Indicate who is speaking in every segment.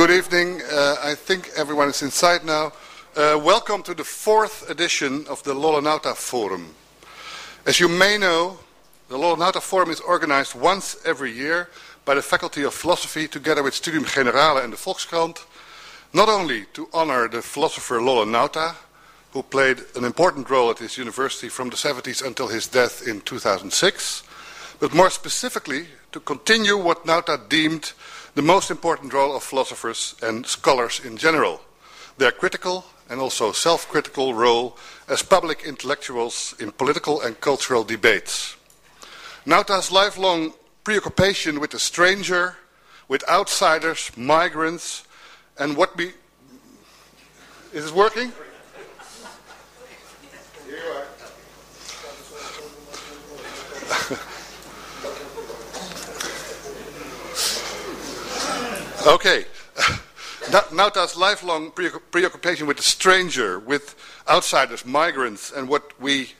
Speaker 1: Good evening. I think everyone is inside now. Welcome to the 4th edition of the Lolle Nauta Forum. As you may know, the Lolle Nauta Forum is organized once every year by the Faculty of Philosophy together with Studium Generale and the Volkskrant, not only to honor the philosopher Lolle Nauta, who played an important role at his university from the 70s until his death in 2006, but more specifically to continue what Nauta deemed the most important role of philosophers and scholars in general, their critical and also self-critical role as public intellectuals in political and cultural debates. Nauta's lifelong preoccupation with the stranger, with outsiders, migrants, and what we... Is it working? Here you are. Okay. Nauta's lifelong preoccupation with the stranger, with outsiders, migrants, and what we,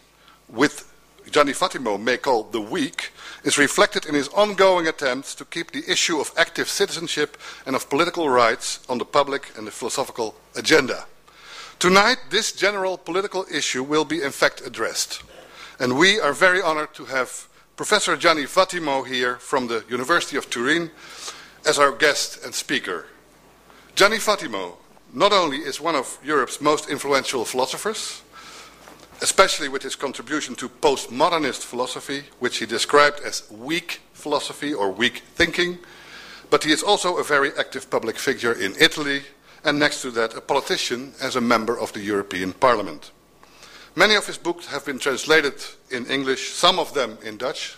Speaker 1: with Gianni Vattimo, may call the weak, is reflected in his ongoing attempts to keep the issue of active citizenship and of political rights on the public and the philosophical agenda. Tonight, this general political issue will be in fact addressed. And we are very honored to have Professor Gianni Vattimo here from the University of Turin as our guest and speaker. Gianni Vattimo not only is one of Europe's most influential philosophers, especially with his contribution to postmodernist philosophy, which he described as weak philosophy or weak thinking, but he is also a very active public figure in Italy, and next to that a politician as a member of the European Parliament. Many of his books have been translated in English, some of them in Dutch,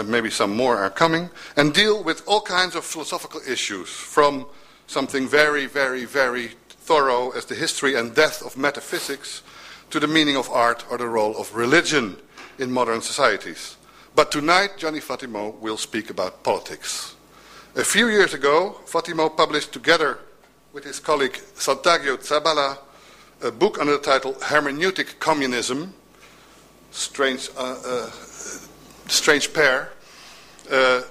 Speaker 1: maybe some more are coming, and deal with all kinds of philosophical issues, from something very, very, very thorough as the history and death of metaphysics to the meaning of art or the role of religion in modern societies. But tonight, Gianni Vattimo will speak about politics. A few years ago, Vattimo published together with his colleague Sant'Agio Zabala a book under the title Hermeneutic Communism, strange pair,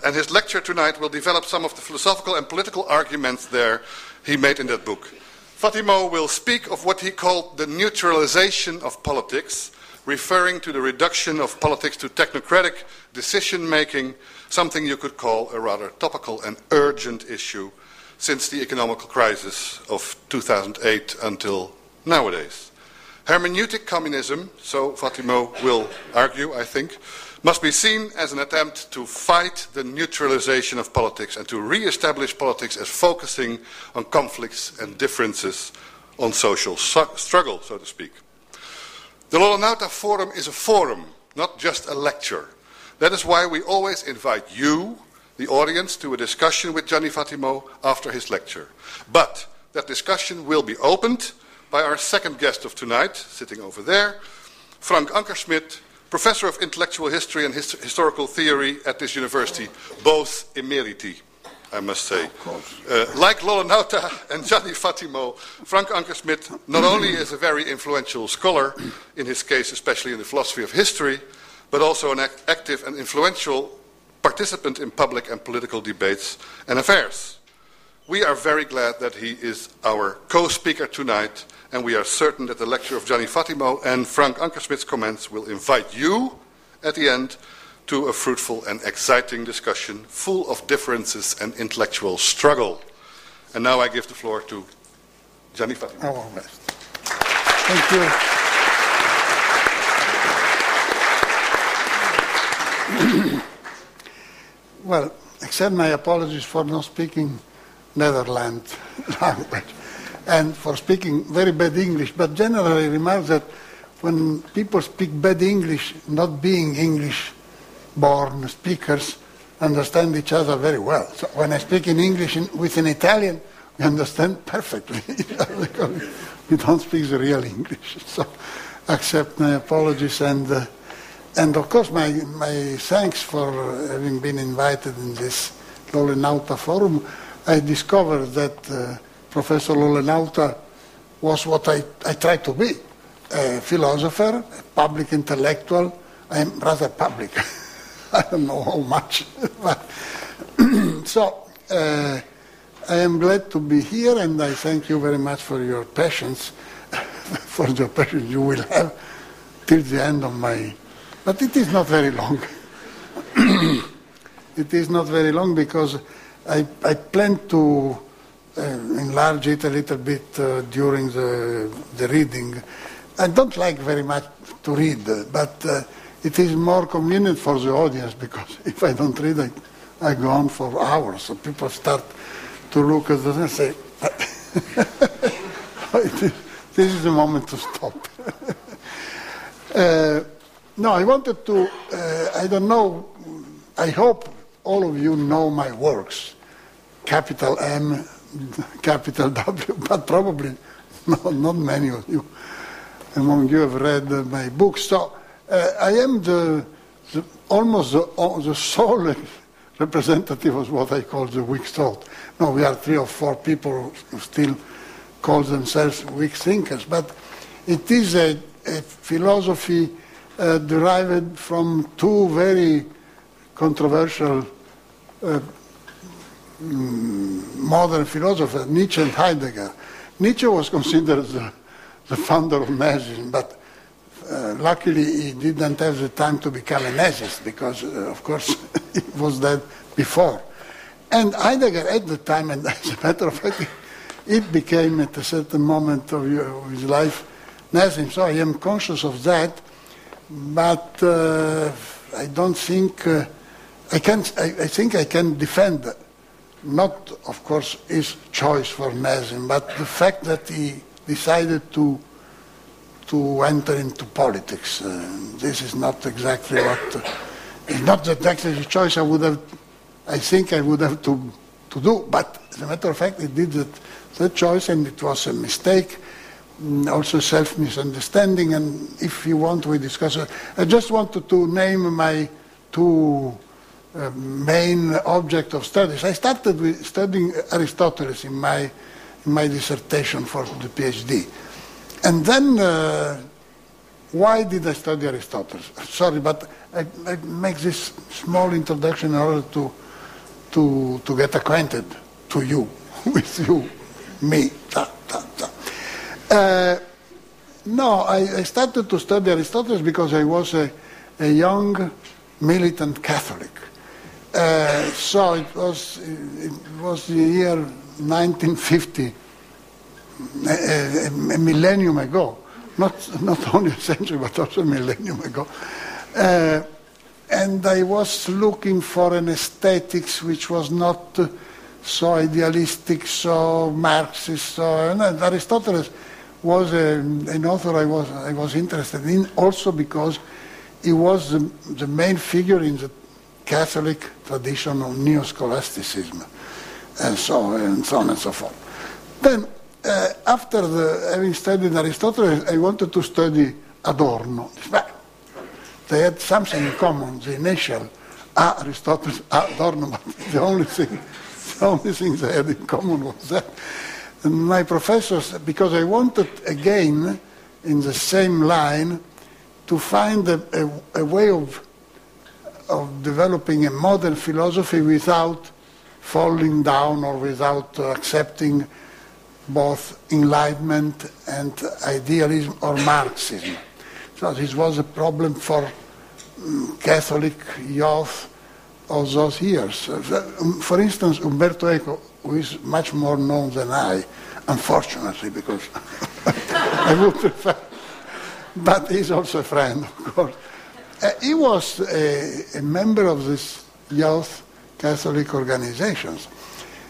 Speaker 1: and his lecture tonight will develop some of the philosophical and political arguments there he made in that book. Vattimo will speak of what he called the neutralization of politics, referring to the reduction of politics to technocratic decision-making, something you could call a rather topical and urgent issue since the economic crisis of 2008 until nowadays. Hermeneutic communism, so Vattimo will argue, I think, must be seen as an attempt to fight the neutralization of politics and to re-establish politics as focusing on conflicts and differences, on social struggle, so to speak. The Lolle Nauta Forum is a forum, not just a lecture. That is why we always invite you, the audience, to a discussion with Gianni Vattimo after his lecture. But that discussion will be opened by our second guest of tonight, sitting over there, Frank Ankersmit, Professor of Intellectual History and Historical Theory at this university, both emeriti, I must say. Like Lolle Nauta and Gianni Vattimo, Frank Ankersmit not only is a very influential scholar, in his case especially in the philosophy of history, but also an active and influential participant in public and political debates and affairs. We are very glad that he is our co-speaker tonight, and we are certain that the lecture of Gianni Vattimo and Frank Ankersmit's comments will invite you, at the end, to a fruitful and exciting discussion full of differences and intellectual struggle. And now I give the floor to Gianni Vattimo.
Speaker 2: Oh, thank you. Well, accept my apologies for not speaking Netherlands language and for speaking very bad English, but generally remark that when people speak bad English, not being English-born speakers, understand each other very well. So when I speak in English with an Italian, we understand perfectly because we don't speak the real English. So accept my apologies and of course my thanks for having been invited in this Lolle Nauta Forum. I discovered that Professor Lolle Nauta was what I tried to be, a philosopher, a public intellectual. I am rather public. I don't know how much. But so I am glad to be here, and I thank you very much for your patience, for the patience you will have till the end of my... But it is not very long. It is not very long because I plan to enlarge it a little bit during the reading. I don't like very much to read, but it is more convenient for the audience because if I don't read, I go on for hours. So people start to look at this and say, this is the moment to stop. No, I wanted to, I don't know, I hope all of you know my works, capital M, capital W, but probably not many of you among you have read my books. So I am almost the sole representative of what I call the weak thought. No, we are 3 or 4 people who still call themselves weak thinkers, but it is a philosophy derived from 2 very controversial modern philosophers, Nietzsche and Heidegger. Nietzsche was considered the founder of Nazism, but luckily he didn't have the time to become a Nazist because, of course, he was dead before. And Heidegger at the time, and as a matter of fact, it became at a certain moment of his life Nazism. So I am conscious of that, but I don't think I think I can defend, not of course his choice for Nazism, but the fact that he decided to enter into politics. This is not exactly what. It's not exactly the choice I think I would have to do, but as a matter of fact, he did that choice, and it was a mistake, also self-misunderstanding, and if you want, we discuss it. I just wanted to name my 2 main objects of studies. I started with studying Aristotle in my dissertation for the PhD. And then, why did I study Aristotle? Sorry, but I make this small introduction in order to get acquainted to you, with you, me. No, I started to study Aristotle because I was a young militant Catholic. So it was the year 1950, a millennium ago, not only a century but also a millennium ago. And I was looking for an aesthetics which was not so idealistic, so Marxist. And Aristotle was an author I was interested in, also because he was the main figure in the Catholic tradition of neo-scholasticism, and so on and so forth. Then, after having studied Aristotle, I wanted to study Adorno. But they had something in common, the initial Aristotle, Adorno, but the only thing they had in common was that. And my professors, because I wanted again, in the same line, to find a way of developing a modern philosophy without falling down or without accepting both Enlightenment and idealism or Marxism. So this was a problem for Catholic youth of those years. For instance, Umberto Eco, who is much more known than I, unfortunately, because I would prefer, but he's also a friend, of course. He was a member of this youth Catholic organizations.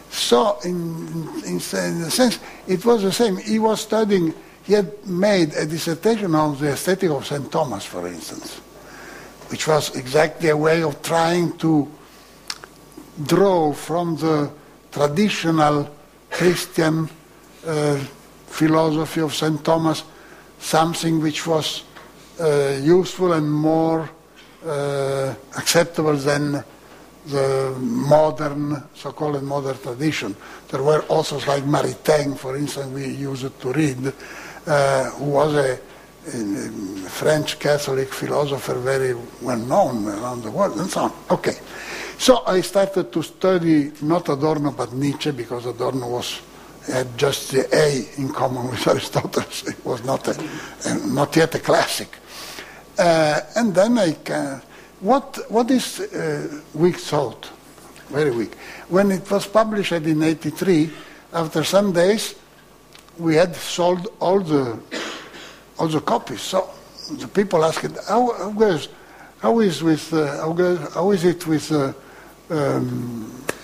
Speaker 2: So in a sense, it was the same. He was studying, he had made a dissertation on the aesthetic of St. Thomas, for instance, which was exactly a way of trying to draw from the traditional Christian philosophy of St. Thomas something which was useful and more acceptable than the modern, so-called modern tradition. There were authors like Maritain, for instance, we used to read, who was a French Catholic philosopher very well known around the world, and so on. Okay. So I started to study not Adorno but Nietzsche, because Adorno had just the A in common with Aristotle. It was not yet a classic. And then what is weak thought? Very weak. When it was published in '83, after some days, we had sold all the copies. So the people asked, how is it with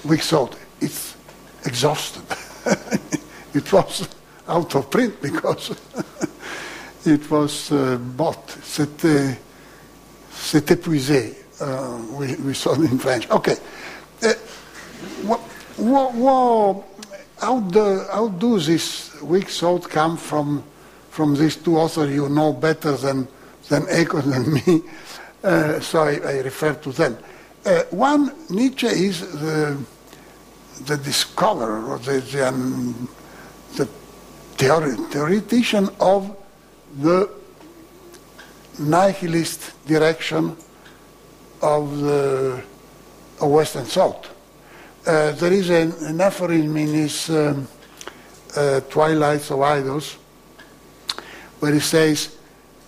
Speaker 2: weak thought? It's exhausted. It was out of print because it was bought. C'était épuisé. We saw it in French. Okay. How do this weak thought come from these two authors you know better than Eco and me? So I refer to them. One, Nietzsche is the discoverer, or the theoretician of the nihilist direction of Western thought. There is an aphorism in his Twilights of Idols, where he says,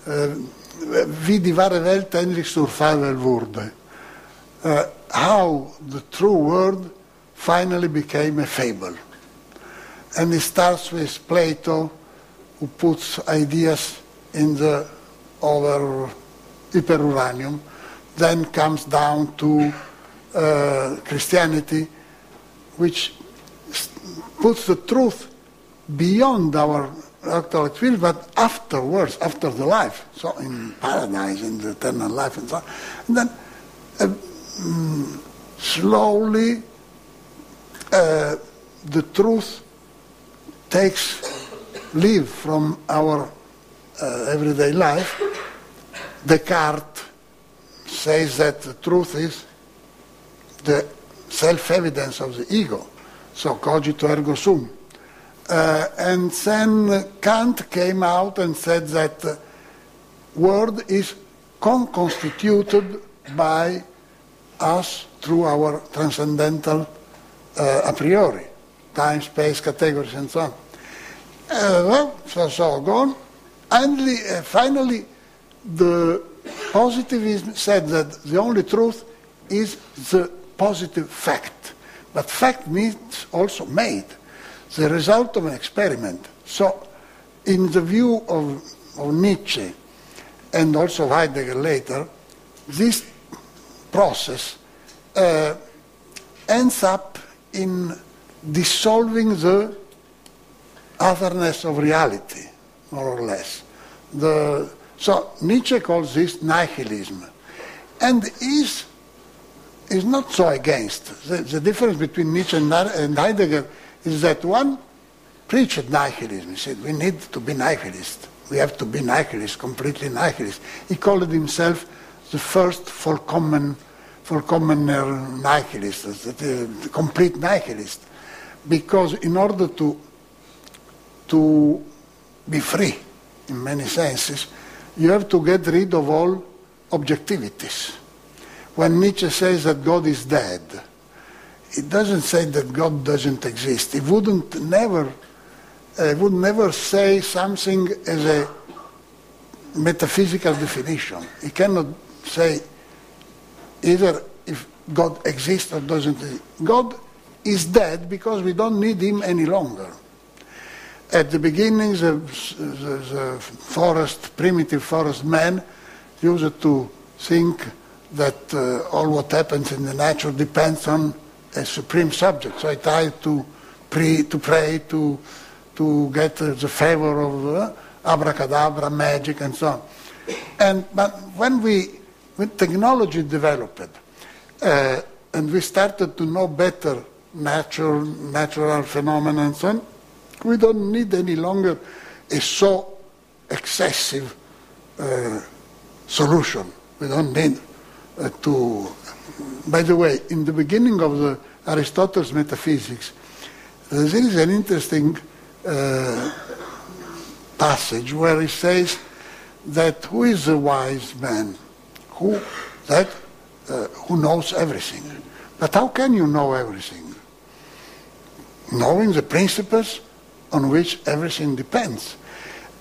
Speaker 2: wie die wahre Welt endlich zur Fabel wurde. How the true world finally became a fable. And it starts with Plato, who puts ideas in the hyperuranium, then comes down to Christianity, which puts the truth beyond our actual experience, but afterwards, after the life, so in paradise, in the eternal life, and so on. And then slowly the truth takes leave from our everyday life. Descartes says that the truth is the self-evidence of the ego, so cogito ergo sum. And then Kant came out and said that the world is constituted by us through our transcendental a priori, time, space, categories, and so on. So go on. And finally, the positivism said that the only truth is the positive fact. But fact means also made, the result of an experiment. So in the view of Nietzsche and also of Heidegger later, this process ends up in dissolving the otherness of reality, more or less. So Nietzsche calls this nihilism, and is not so against. The difference between Nietzsche and Heidegger is that one preached nihilism. He said, we need to be nihilist. We have to be nihilist, completely nihilist. He called himself the first vollkommener nihilist, the complete nihilist, because in order to be free, in many senses, you have to get rid of all objectivities. When Nietzsche says that God is dead, it doesn't say that God doesn't exist. He would never say something as a metaphysical definition. He cannot say either if God exists or doesn't exist. God is dead because we don't need him any longer. At the beginning, the primitive forest man used to think that all what happens in the nature depends on a supreme subject. So I tried to pray to get the favor of abracadabra, magic, and so on. But when technology developed, and we started to know better natural phenomena and so on, we don't need any longer a so excessive solution. We don't need to... By the way, in the beginning of the Aristotle's metaphysics, there is an interesting passage where he says that who is a wise man? Who knows everything. But how can you know everything? Knowing the principles on which everything depends.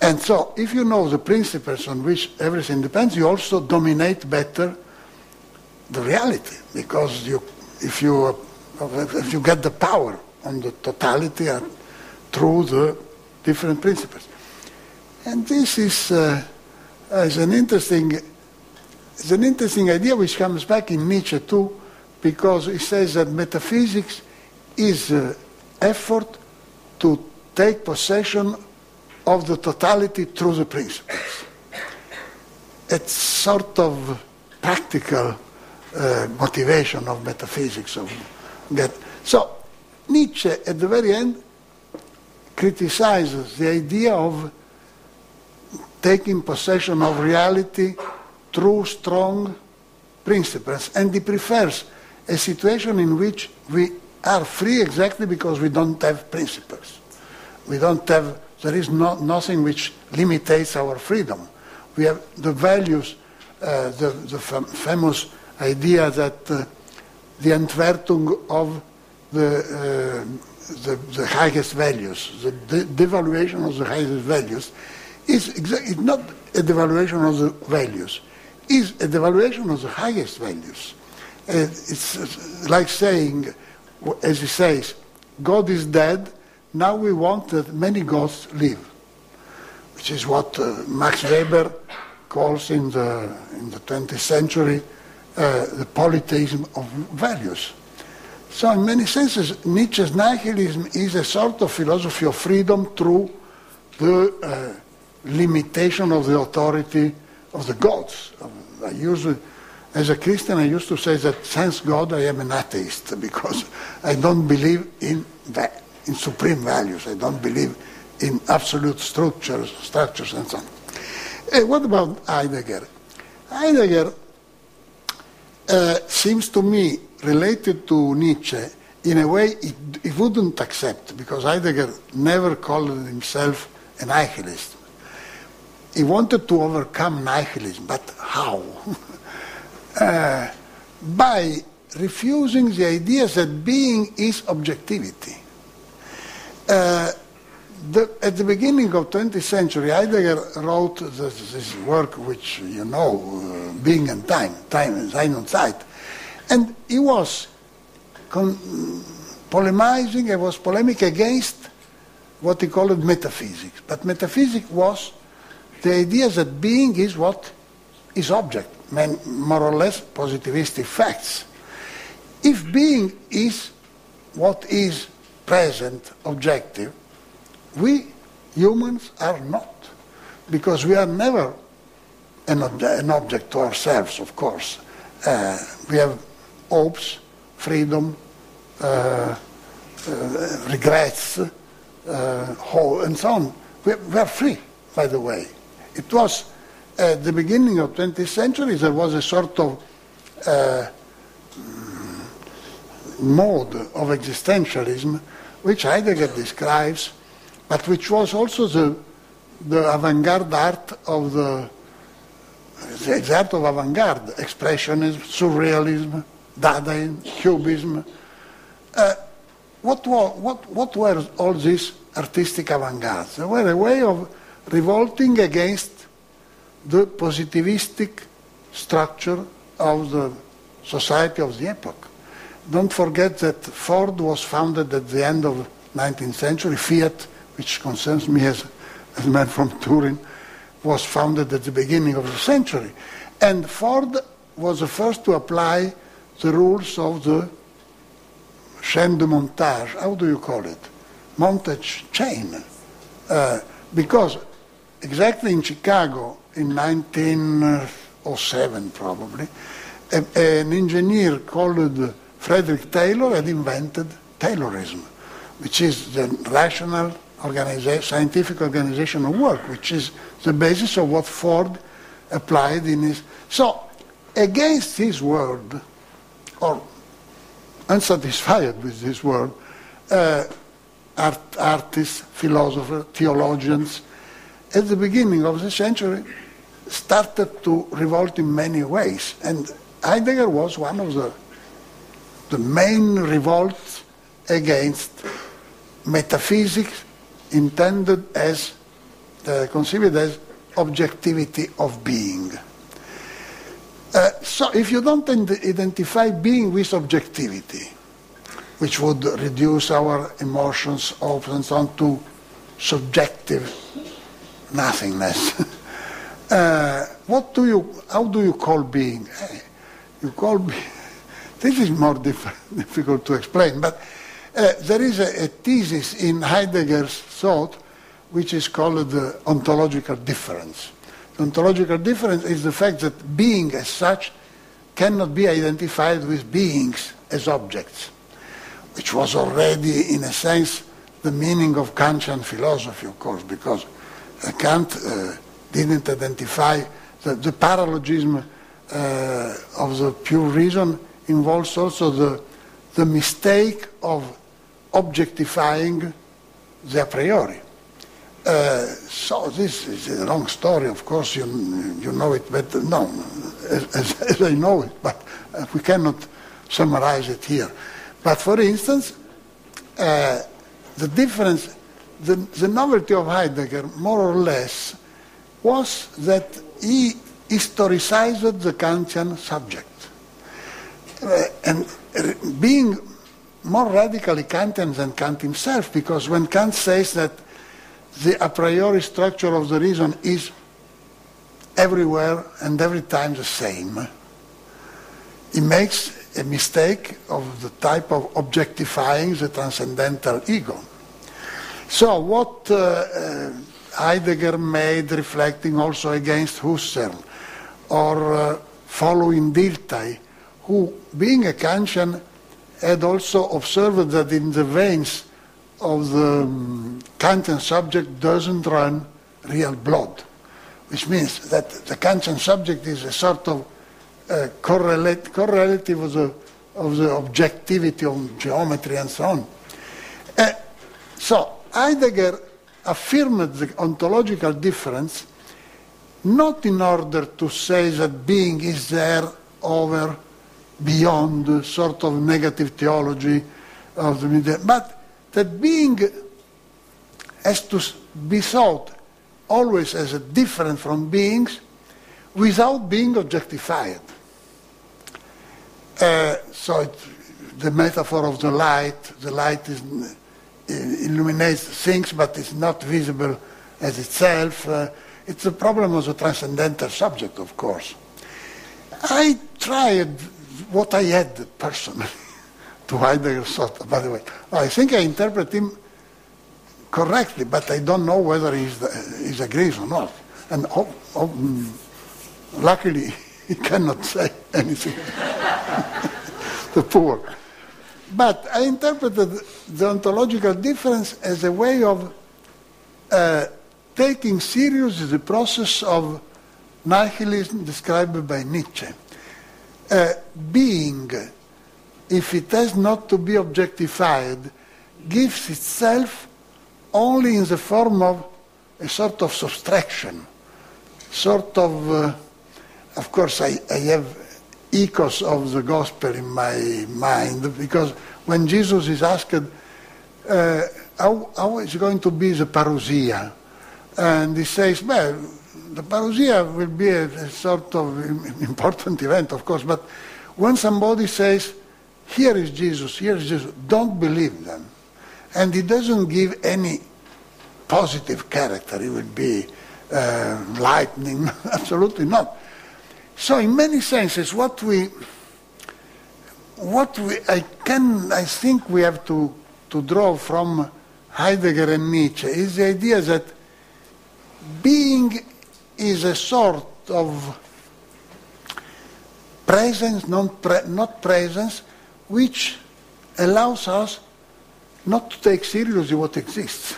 Speaker 2: And so, if you know the principles on which everything depends, you also dominate better the reality, because if you get the power on the totality through the different principles. And this is an interesting idea which comes back in Nietzsche too, because he says that metaphysics is effort to take possession of the totality through the principles. It's sort of practical motivation of metaphysics. So Nietzsche, at the very end, criticizes the idea of taking possession of reality through strong principles, and he prefers a situation in which we are free exactly because we don't have principles. There is nothing which limitates our freedom. We have the values, the famous idea that the Entwertung of the highest values, the devaluation of the highest values, is not a devaluation of the values, is a devaluation of the highest values. It's like saying, as he says, God is dead, now we want that many gods live, which is what Max Weber calls in the 20th century the polytheism of values. So in many senses, Nietzsche's nihilism is a sort of philosophy of freedom through the limitation of the authority of the gods. As a Christian, I used to say that thanks God I am an atheist, because I don't believe in supreme values. I don't believe in absolute structures and so on. What about Heidegger? Heidegger seems to me related to Nietzsche in a way he wouldn't accept, because Heidegger never called himself a nihilist. He wanted to overcome nihilism, but how? By refusing the idea that being is objectivity. At the beginning of 20th century, Heidegger wrote this work which you know, Being and Time, Sein und Zeit. And he was polemizing, he was polemic against what he called metaphysics. But metaphysics was the idea that being is what is object, more or less positivistic facts. If being is what is present, objective, we humans are not, because we are never an object to ourselves, of course. We have hopes, freedom, regrets, hope, and so on. We are free, by the way. It was at the beginning of 20th century, there was a sort of mode of existentialism which Heidegger describes, but which was also the avant-garde art of the art of avant-garde, expressionism, surrealism, Dadaism, Cubism. What were all these artistic avant-gardes? They were a way of revolting against the positivistic structure of the society of the epoch. Don't forget that Ford was founded at the end of the 19th century. Fiat, which concerns me as a man from Turin, was founded at the beginning of the century. And Ford was the first to apply the rules of the chaîne de montage. How do you call it? Montage chain. Because exactly in Chicago in 1907 probably, an engineer called Frederick Taylor had invented Taylorism, which is the rational scientific organization of work, which is the basis of what Ford applied in his... So, against his word, or unsatisfied with his word, artists, philosophers, theologians, at the beginning of the century, started to revolt in many ways. And Heidegger was one of the the main revolt against metaphysics intended as, conceived as objectivity of being. So if you don't identify being with objectivity, which would reduce our emotions, hopes, and so on to subjective nothingness, how do you call being? You call being. This is more difficult to explain, but there is a thesis in Heidegger's thought which is called the ontological difference. The ontological difference is the fact that being as such cannot be identified with beings as objects, which was already, in a sense, the meaning of Kantian philosophy, of course, because Kant didn't identify the paralogism of the pure reason involves also the mistake of objectifying the a priori. So this is a long story, of course, you know it better, no, as I know it, but we cannot summarize it here. But for instance, the difference, the novelty of Heidegger, more or less, was that he historicized the Kantian subject. And being more radically Kantian than Kant himself, because when Kant says that the a priori structure of the reason is everywhere and every time the same, he makes a mistake of the type of objectifying the transcendental ego. So what Heidegger made, reflecting also against Husserl, or following Dilthey, who, being a Kantian, had also observed that in the veins of the Kantian subject doesn't run real blood, which means that the Kantian subject is a sort of correlative of the objectivity of geometry and so on. So Heidegger affirmed the ontological difference not in order to say that being is there over, beyond the sort of negative theology of the middle, but that being has to be thought always as a different from beings without being objectified. So the metaphor of the light illuminates things but is not visible as itself. It's a problem of the transcendental subject, of course. I tried what I had personally to Heidegger's thought, by the way. I think I interpret him correctly, but I don't know whether he agrees or not. And luckily, he cannot say anything. The poor. But I interpreted the ontological difference as a way of taking seriously the process of nihilism described by Nietzsche. Being, if it has not to be objectified, gives itself only in the form of a sort of subtraction, sort of course I have echoes of the gospel in my mind, because when Jesus is asked, how is going to be the parousia? And he says, well, the parousia will be a sort of important event, of course, but when somebody says, here is Jesus, don't believe them. And he doesn't give any positive character. He will be lightning, absolutely not. So in many senses, I think we have to draw from Heidegger and Nietzsche is the idea that being is a sort of presence, not presence, which allows us not to take seriously what exists,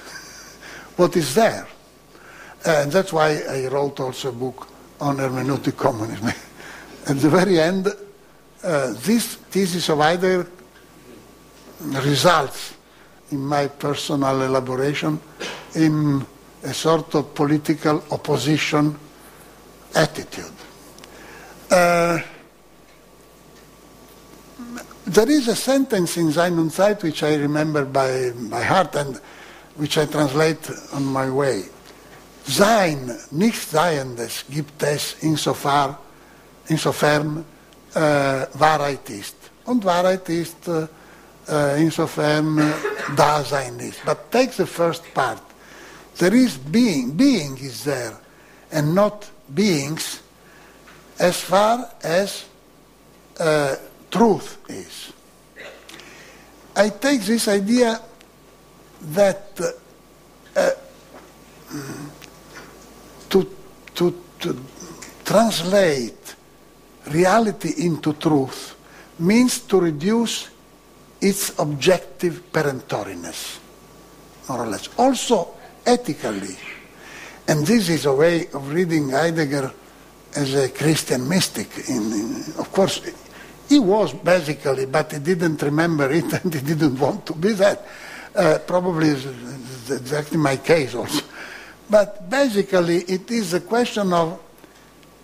Speaker 2: what is there. And that's why I wrote also a book on hermeneutic communism. At the very end, this thesis of Heidegger results, in my personal elaboration, in a sort of political opposition attitude. The There is a sentence in Sein und Zeit which I remember by heart and which I translate on my way. Sein, nicht Seiendes gibt es insofern Wahrheit ist. Und Wahrheit ist insofern Dasein ist. But take the first part. There is being. Being is there, and not beings as far as truth is. I take this idea that to translate reality into truth means to reduce its objective peremptoriness, more or less. Also ethically. And this is a way of reading Heidegger as a Christian mystic. Of course, he was basically, but he didn't remember it and he didn't want to be that. Probably is exactly my case also. But basically it is a question of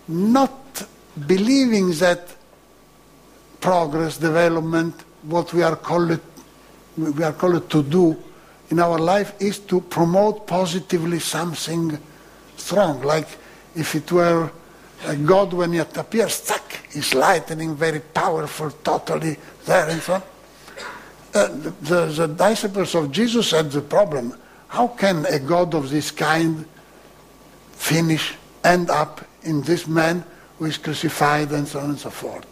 Speaker 2: not believing that progress, development, what we are called to do in our life is to promote positively something strong, like if it were a God when it appears, stuck, is lightning, very powerful, totally there and so on. The disciples of Jesus had the problem. How can a God of this kind end up in this man who is crucified and so on and so forth?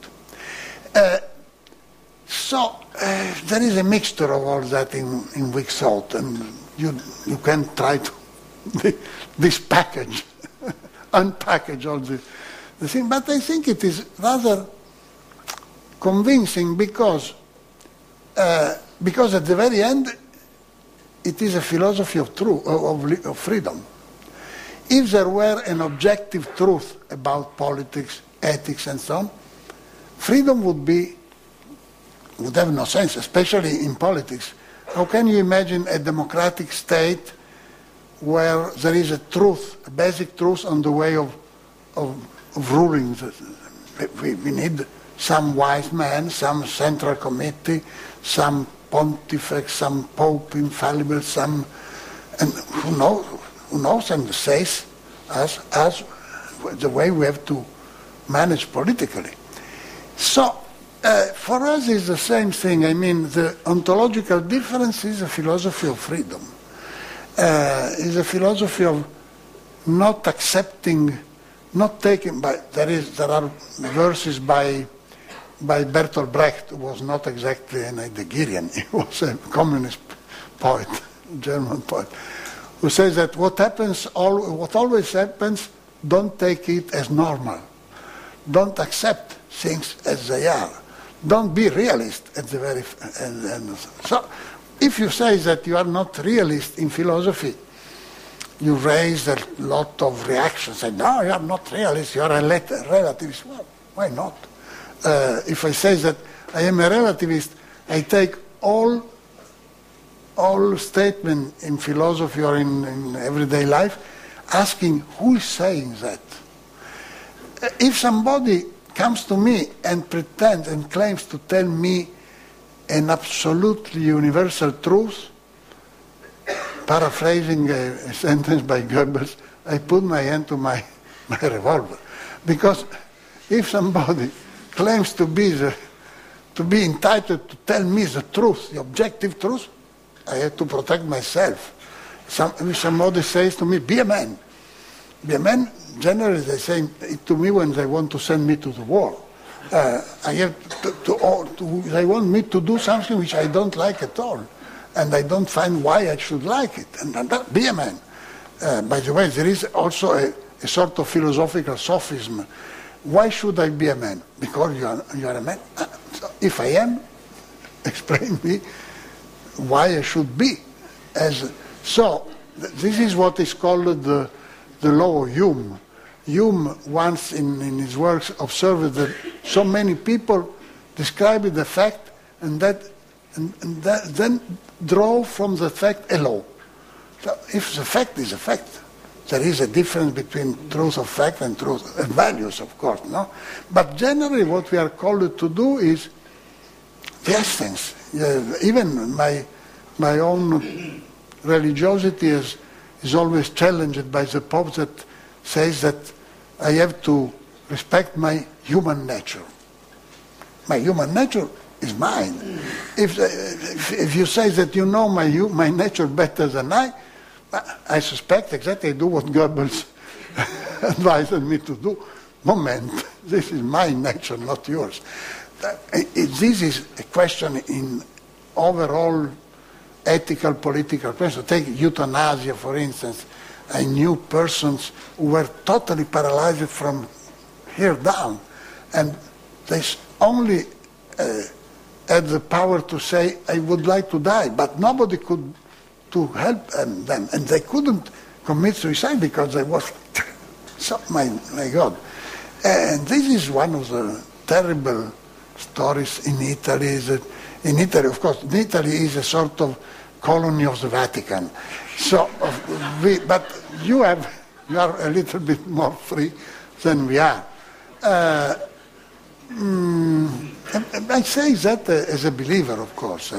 Speaker 2: So there is a mixture of all that in weak thought, and you can try to this package, unpackage all the thing. But I think it is rather convincing because at the very end it is a philosophy of truth, of freedom. If there were an objective truth about politics, ethics, and so on, freedom would have no sense, especially in politics. How can you imagine a democratic state where there is a truth, a basic truth on the way of ruling? We need some wise man, some central committee, some pontifex, some pope infallible, and who knows and says as the way we have to manage politically. So for us it's the same thing. I mean, the ontological difference is a philosophy of freedom. Is a philosophy of not accepting, not taking. There are verses by Bertolt Brecht, who was not exactly an Heideggerian. He was a communist poet, German poet, who says that what always happens, don't take it as normal. Don't accept things as they are. Don't be realist at the very end. So, if you say that you are not realist in philosophy, you raise a lot of reactions. Say, no, you are not realist, you are a relativist. Well, why not? If I say that I am a relativist, I take all statements in philosophy or in everyday life, asking who is saying that. If somebody comes to me and pretends and claims to tell me an absolutely universal truth, paraphrasing a sentence by Goebbels, I put my hand to my revolver. Because if somebody claims to be entitled to tell me the truth, the objective truth, I have to protect myself. If somebody says to me, be a man. Be a man, generally they say it to me when they want to send me to the war. They want me to do something which I don't like at all. And I don't find why I should like it. And be a man. By the way, there is also a sort of philosophical sophism. Why should I be a man? Because you are a man. So if I am, explain me why I should be. So this is what is called the law of Hume. Hume once in his works observed that so many people describe the fact and then draw from the fact a law. So if the fact is a fact, there is a difference between truth of fact and values, of course, no? But generally what we are called to do is the essence. Even my own religiosity is always challenged by the Pope that says that I have to respect my human nature. My human nature is mine. If you say that you know my nature better than I suspect exactly I do what Goebbels advised me to do. Moment, this is my nature, not yours. This is a question in overall ethical, political question. Take euthanasia, for instance. I knew persons who were totally paralyzed from here down, and they only had the power to say, I would like to die, but nobody could to help them, and they couldn't commit suicide because they was, so, my God. And this is one of the terrible stories in Italy. In Italy, of course, Italy is a sort of colony of the Vatican. So, but you are a little bit more free than we are. I say that as a believer, of course,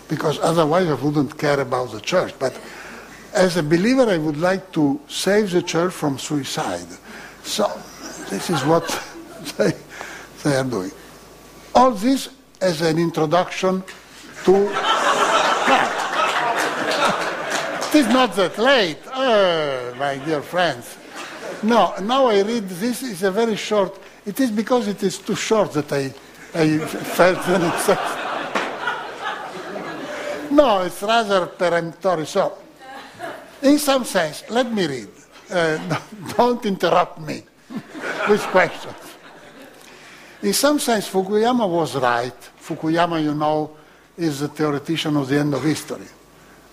Speaker 2: because otherwise I wouldn't care about the church. But as a believer, I would like to save the church from suicide. So this is what they are doing. All this as an introduction to... It is not that late, my dear friends. No, now I read, this is a very short, it is because it is too short that I felt that it's... No, it's rather peremptory. So, in some sense, let me read. Don't interrupt me with questions. In some sense, Fukuyama was right. Fukuyama, you know, is the theoretician of the end of history.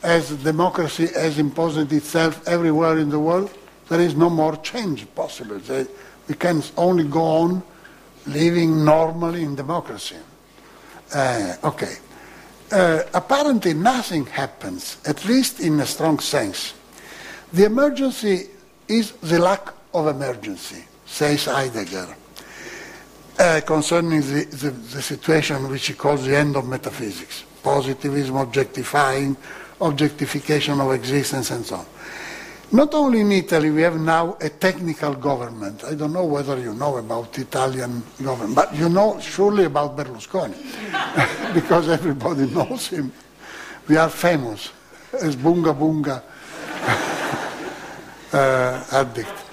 Speaker 2: As democracy has imposed itself everywhere in the world, there is no more change possible. We can only go on living normally in democracy. Okay. Apparently nothing happens, at least in a strong sense. The emergency is the lack of emergency, says Heidegger, concerning the situation which he calls the end of metaphysics. Positivism, objectification of existence, and so on. Not only in Italy, we have now a technical government. I don't know whether you know about Italian government, but you know surely about Berlusconi, because everybody knows him. We are famous as Bunga Bunga addict.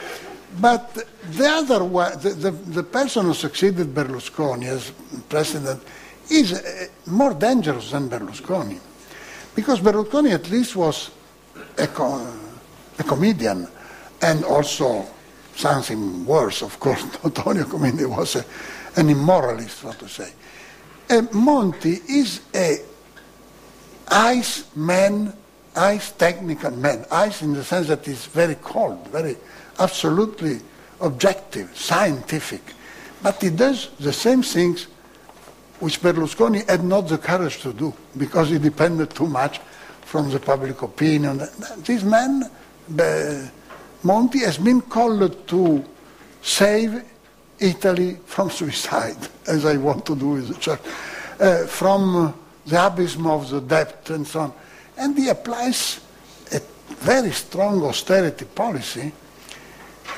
Speaker 2: But the other one, the person who succeeded Berlusconi as president is more dangerous than Berlusconi, because Berlusconi at least was a comedian, and also something worse, of course, not only a comedian, was an immoralist, so to say. Monti is a ice man, ice technical man, ice in the sense that he's very cold, very absolutely objective, scientific, but he does the same things which Berlusconi had not the courage to do, because he depended too much from the public opinion. This man, Monti, has been called to save Italy from suicide, as I want to do with the church, from the abysm of the debt and so on. And he applies a very strong austerity policy,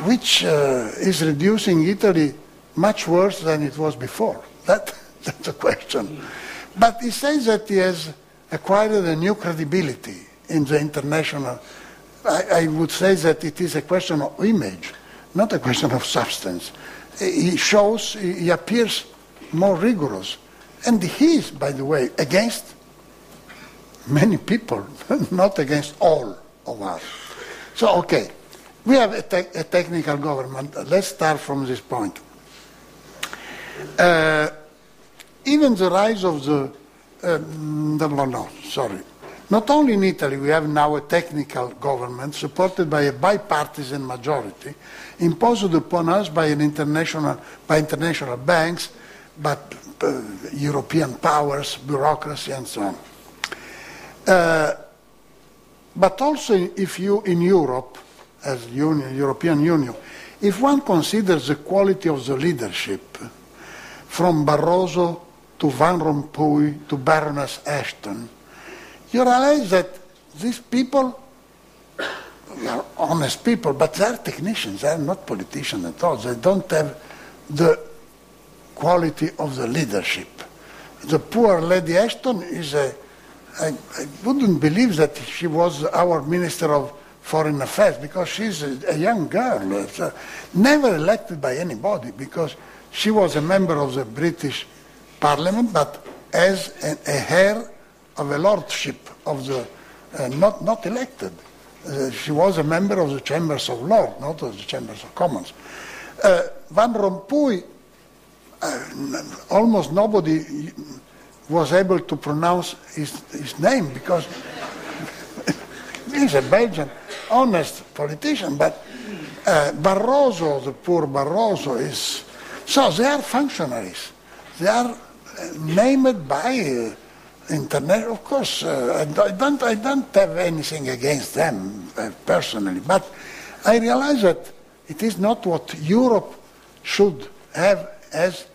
Speaker 2: which is reducing Italy much worse than it was before. That's a question. But he says that he has acquired a new credibility in the international. I would say that it is a question of image, not a question of substance. He shows, he appears more rigorous. And he is, by the way, against many people, not against all of us. So, okay, we have a technical government. Let's start from this point. Even the rise of not only in Italy, we have now a technical government supported by a bipartisan majority, imposed upon us by international banks, but European powers, bureaucracy, and so on. But also, if you in Europe, as European Union, if one considers the quality of the leadership, from Barroso to Van Rompuy, to Baroness Ashton, you realize that these people, they are honest people, but they are technicians, they are not politicians at all. They don't have the quality of the leadership. The poor Lady Ashton is I wouldn't believe that she was our Minister of Foreign Affairs, because she's a young girl, never elected by anybody, because she was a member of the British Parliament, but as a heir of a lordship of the, not elected. She was a member of the Chambers of Lords, not of the Chambers of Commons. Van Rompuy, almost nobody was able to pronounce his name, because he's a Belgian, honest politician, but Barroso, the poor Barroso, is... So they are functionaries. They are named by internet. Of course, I don't have anything against them personally, but I realize that it is not what Europe should have as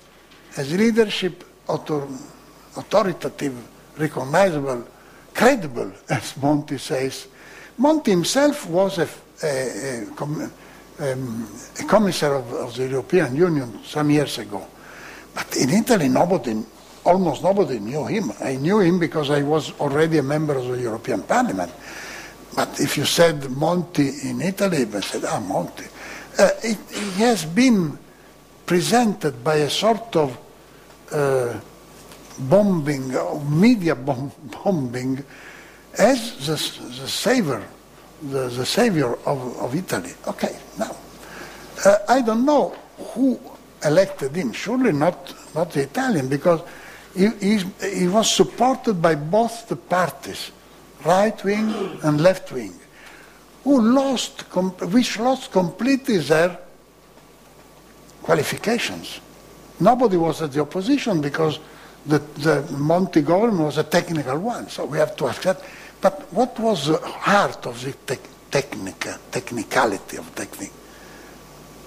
Speaker 2: leadership, authoritative, recognizable, credible, as Monti says. Monti himself was a commissaire of the European Union some years ago. But in Italy, almost nobody knew him. I knew him because I was already a member of the European Parliament. But if you said Monti in Italy, I said, Monti. It has been presented by a sort of bombing, media bombing, as the savior, the savior of Italy. Okay, now, I don't know who elected him. Surely not the Italian, because he was supported by both the parties, right wing and left wing, which lost completely their qualifications. Nobody was at the opposition because the Monti government was a technical one, so we have to accept. But what was the heart of the technicality of technique?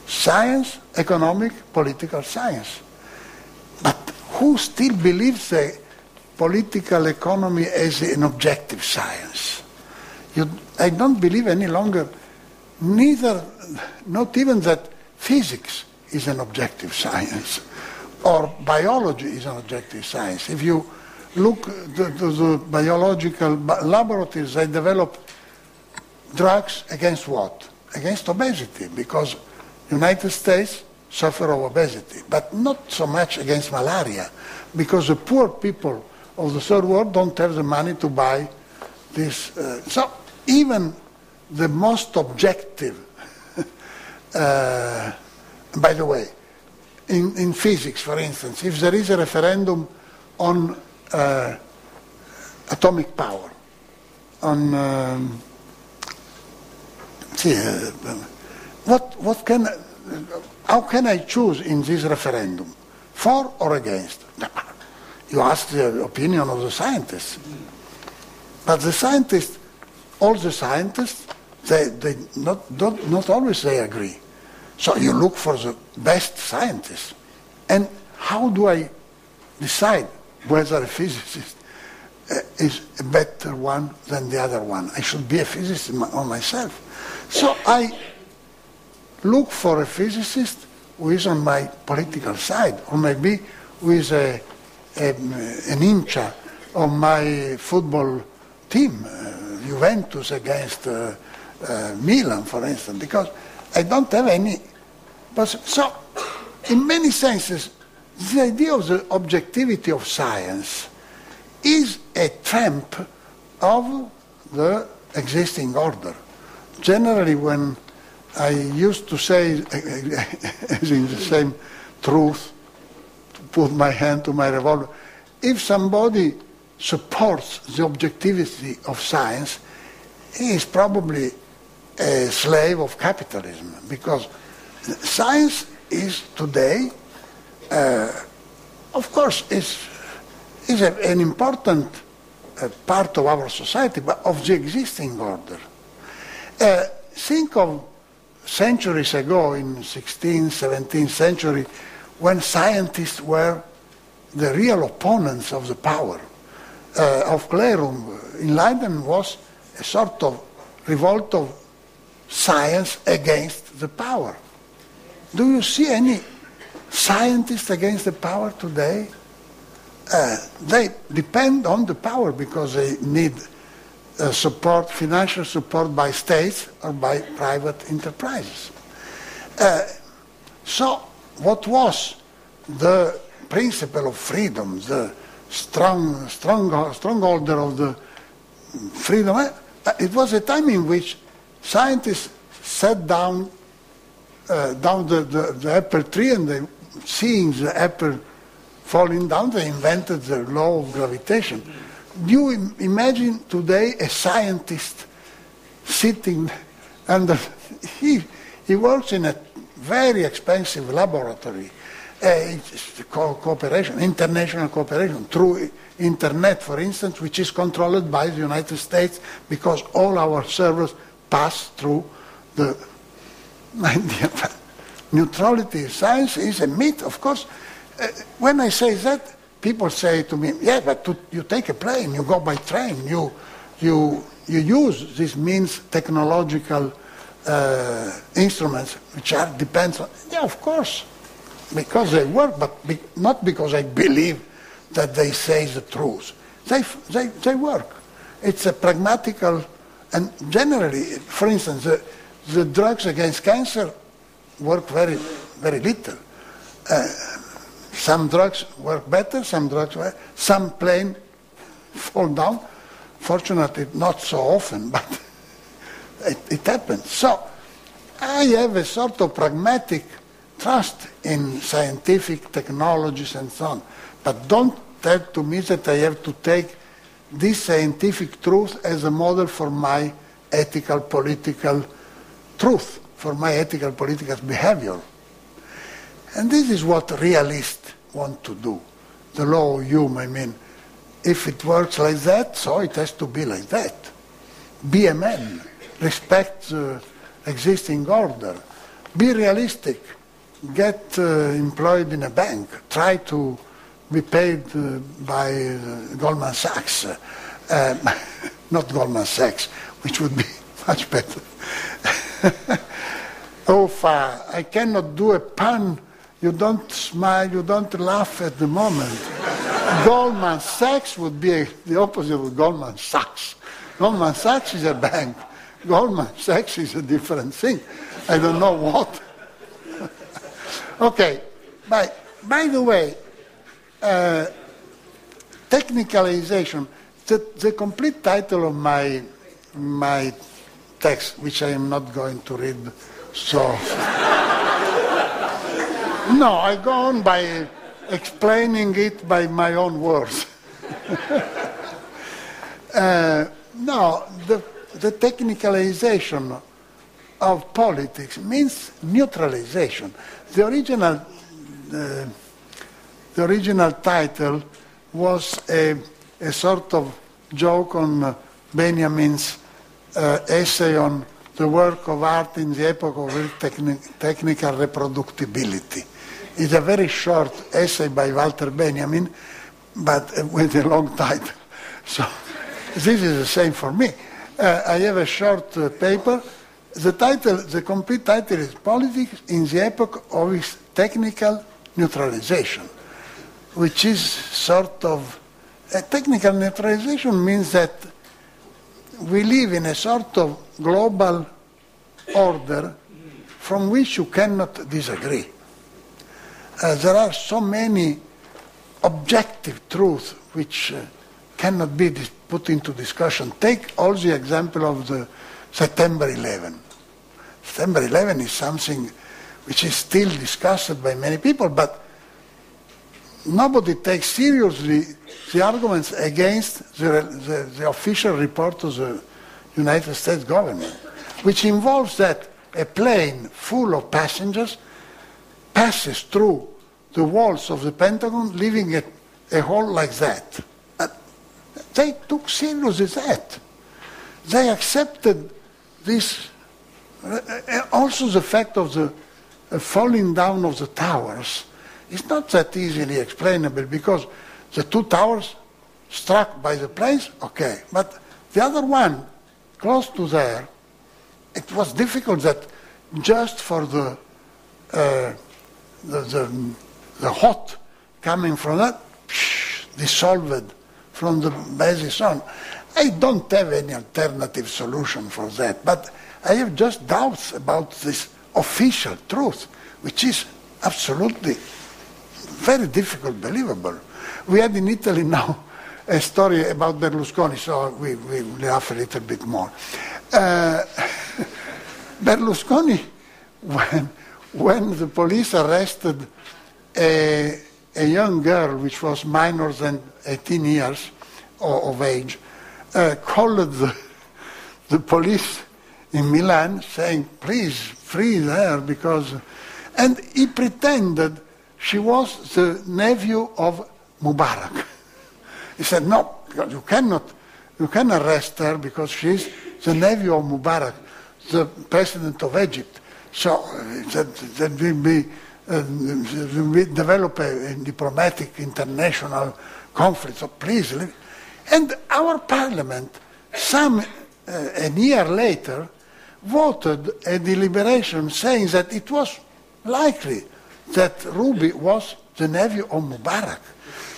Speaker 2: Science, economic, political science. But who still believes the political economy as an objective science? I don't believe any longer, not even that physics is an objective science, or biology is an objective science. If you look at the biological laboratories, they develop drugs against what? Against obesity, because United States suffer of obesity, but not so much against malaria, because the poor people of the third world don't have the money to buy this. So even the most objective, by the way, in physics, for instance, if there is a referendum on atomic power, on how can I choose in this referendum, for or against? You ask the opinion of the scientists, but the scientists, all the scientists, they not always they agree. So you look for the best scientists. And how do I decide whether a physicist is a better one than the other one? I should be a physicist on myself. So I look for a physicist who is on my political side, or maybe who is an incha on my football team, Juventus against Milan, for instance, because I don't have any. So, in many senses, the idea of the objectivity of science is a trap of the existing order. Generally, when I used to say, as in the same truth, to put my hand to my revolver, if somebody supports the objectivity of science, he is probably a slave of capitalism, because science is today, of course, is an important part of our society, but of the existing order. Think of centuries ago, in 16th, 17th century, when scientists were the real opponents of the power. Aufklärung, enlightenment was a sort of revolt of science against the power. Do you see any scientists against the power today? They depend on the power because they need support, financial support by states or by private enterprises. So what was the principle of freedom, the strongholder of the freedom? It was a time in which scientists sat down the apple tree, and they, seeing the apple falling down, they invented the law of gravitation. Do you imagine today a scientist sitting under, he works in a very expensive laboratory, it's cooperation, international cooperation, through internet, for instance, which is controlled by the United States because all our servers pass through the neutrality. Science is a myth, of course. When I say that, people say to me, yeah, but you take a plane, you go by train, you use this means technological instruments which depends on, yeah, of course, because they work, but not because I believe that they say the truth. They work. It's a pragmatical, and generally, for instance, the drugs against cancer work very, very little. Some drugs work better, some drugs work, some plane fall down. Fortunately, not so often, but it happens. So I have a sort of pragmatic trust in scientific technologies and so on. But don't tell to me that I have to take this scientific truth as a model for my ethical political truth, for my ethical political behavior. And this is what realists want to do. The law of Hume, I mean, if it works like that, so it has to be like that. Be a man. Respect the existing order. Be realistic. Get employed in a bank. Try to be paid by Goldman Sachs. Not Goldman Sachs, which would be much better. I cannot do a pun. You don't smile, you don't laugh at the moment. Goldman Sachs would be the opposite of Goldman Sachs. Goldman Sachs is a bank. Goldman Sachs is a different thing. I don't know what. Okay, by the way, technicalization, the complete title of my text, which I am not going to read, so... No, I go on by explaining it by my own words. No, the technicalization of politics means neutralization. The original title was a sort of joke on Benjamin's essay on the work of art in the epoch of technical reproducibility. It's a very short essay by Walter Benjamin, but with a long title. So this is the same for me. I have a short paper. The complete title is Politics in the Epoch of its Technical Neutralization, which is sort of... technical neutralization means that we live in a sort of global order from which you cannot disagree. There are so many objective truths which cannot be put into discussion. Take all the example of the September 11. September 11 is something which is still discussed by many people, but nobody takes seriously the arguments against the official report of the United States government, which involves that a plane full of passengers passes through the walls of the Pentagon, leaving a hole like that. They took seriously that. They accepted this, also the fact of the falling down of the towers is not that easily explainable because the two towers struck by the planes, okay, but the other one close to there, it was difficult that just for the hot coming from that, dissolved from the basis on. I don't have any alternative solution for that, but I have just doubts about this official truth, which is absolutely very difficult, believable. We had in Italy now a story about Berlusconi, so we laugh a little bit more. Berlusconi, when the police arrested a young girl which was minor than 18 years of age, called the police in Milan saying, please free her, because... And he pretended she was the nephew of Mubarak. He said, no, you can arrest her because she's the nephew of Mubarak, the president of Egypt. So that will develop a diplomatic international conflict. So please leave. And our parliament, a year later, voted a deliberation saying that it was likely that Ruby was the nephew of Mubarak.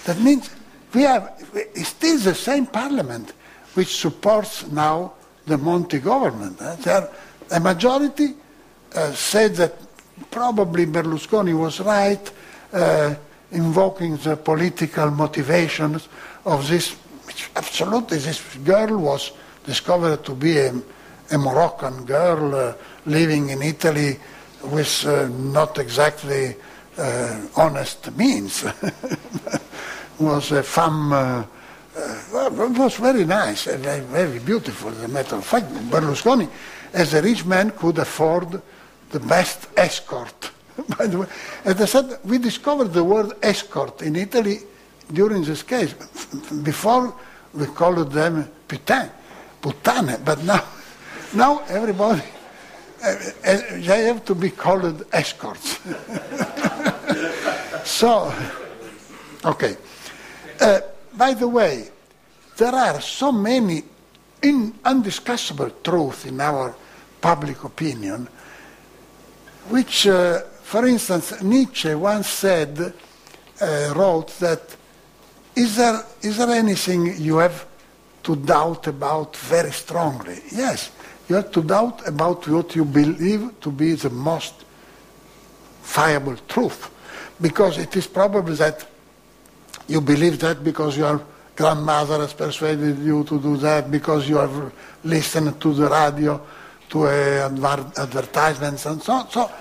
Speaker 2: That means it's still the same parliament which supports now the Monti government. A majority said that probably Berlusconi was right, invoking the political motivations of this, which absolutely this girl was discovered to be a Moroccan girl living in Italy with not exactly honest means. Was a femme, it was very nice, very, very beautiful, as a matter of fact. Berlusconi, as a rich man, could afford the best escort. By the way, as I said, we discovered the word escort in Italy during this case. Before, we called them puttane, but now everybody, they have to be called escorts. So, okay. By the way, there are so many undiscussable truths in our public opinion, which, for instance, Nietzsche once wrote that, is there anything you have to doubt about very strongly? Yes, you have to doubt about what you believe to be the most viable truth, because it is probable that you believe that because your grandmother has persuaded you to do that, because you have listened to the radio, to advertisements and so on. So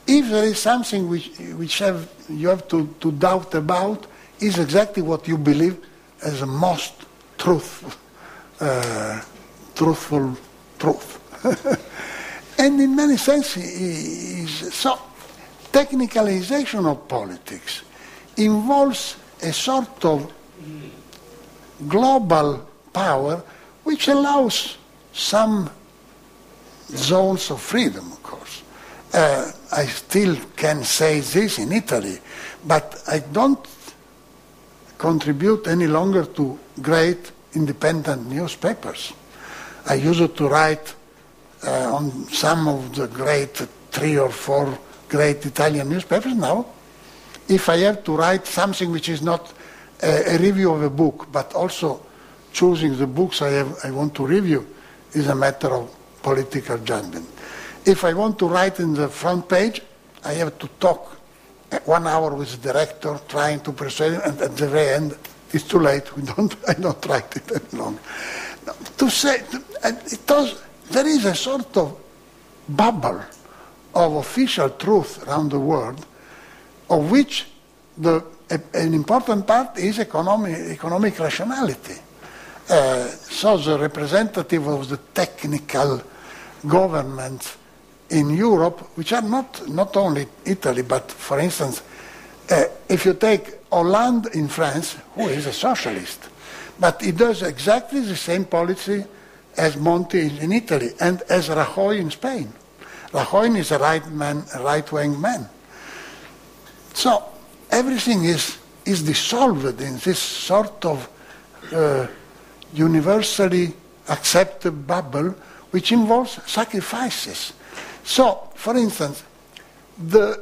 Speaker 2: if there is something which you have to doubt about, is exactly what you believe as the most truthful truth. And in many senses, so technicalization of politics involves a sort of global power which allows some zones of freedom, of course. I still can say this in Italy, but I don't contribute any longer to great independent newspapers. I used to write on some of the great 3 or 4 great Italian newspapers. Now, if I have to write something which is not a review of a book, but also choosing the books I want to review, is a matter of political judgment. If I want to write in the front page, I have to talk 1 hour with the director, trying to persuade him, and at the very end, it's too late. I don't write it any longer. To say, there is a sort of bubble of official truth around the world, of which an important part is economic rationality. So the representative of the technical governments in Europe, which are not only Italy, but for instance, if you take Hollande in France, who is a socialist, but he does exactly the same policy as Monti in Italy and as Rajoy in Spain. Rajoy is a right-wing man. So everything is dissolved in this sort of universally accepted bubble which involves sacrifices. So, for instance, the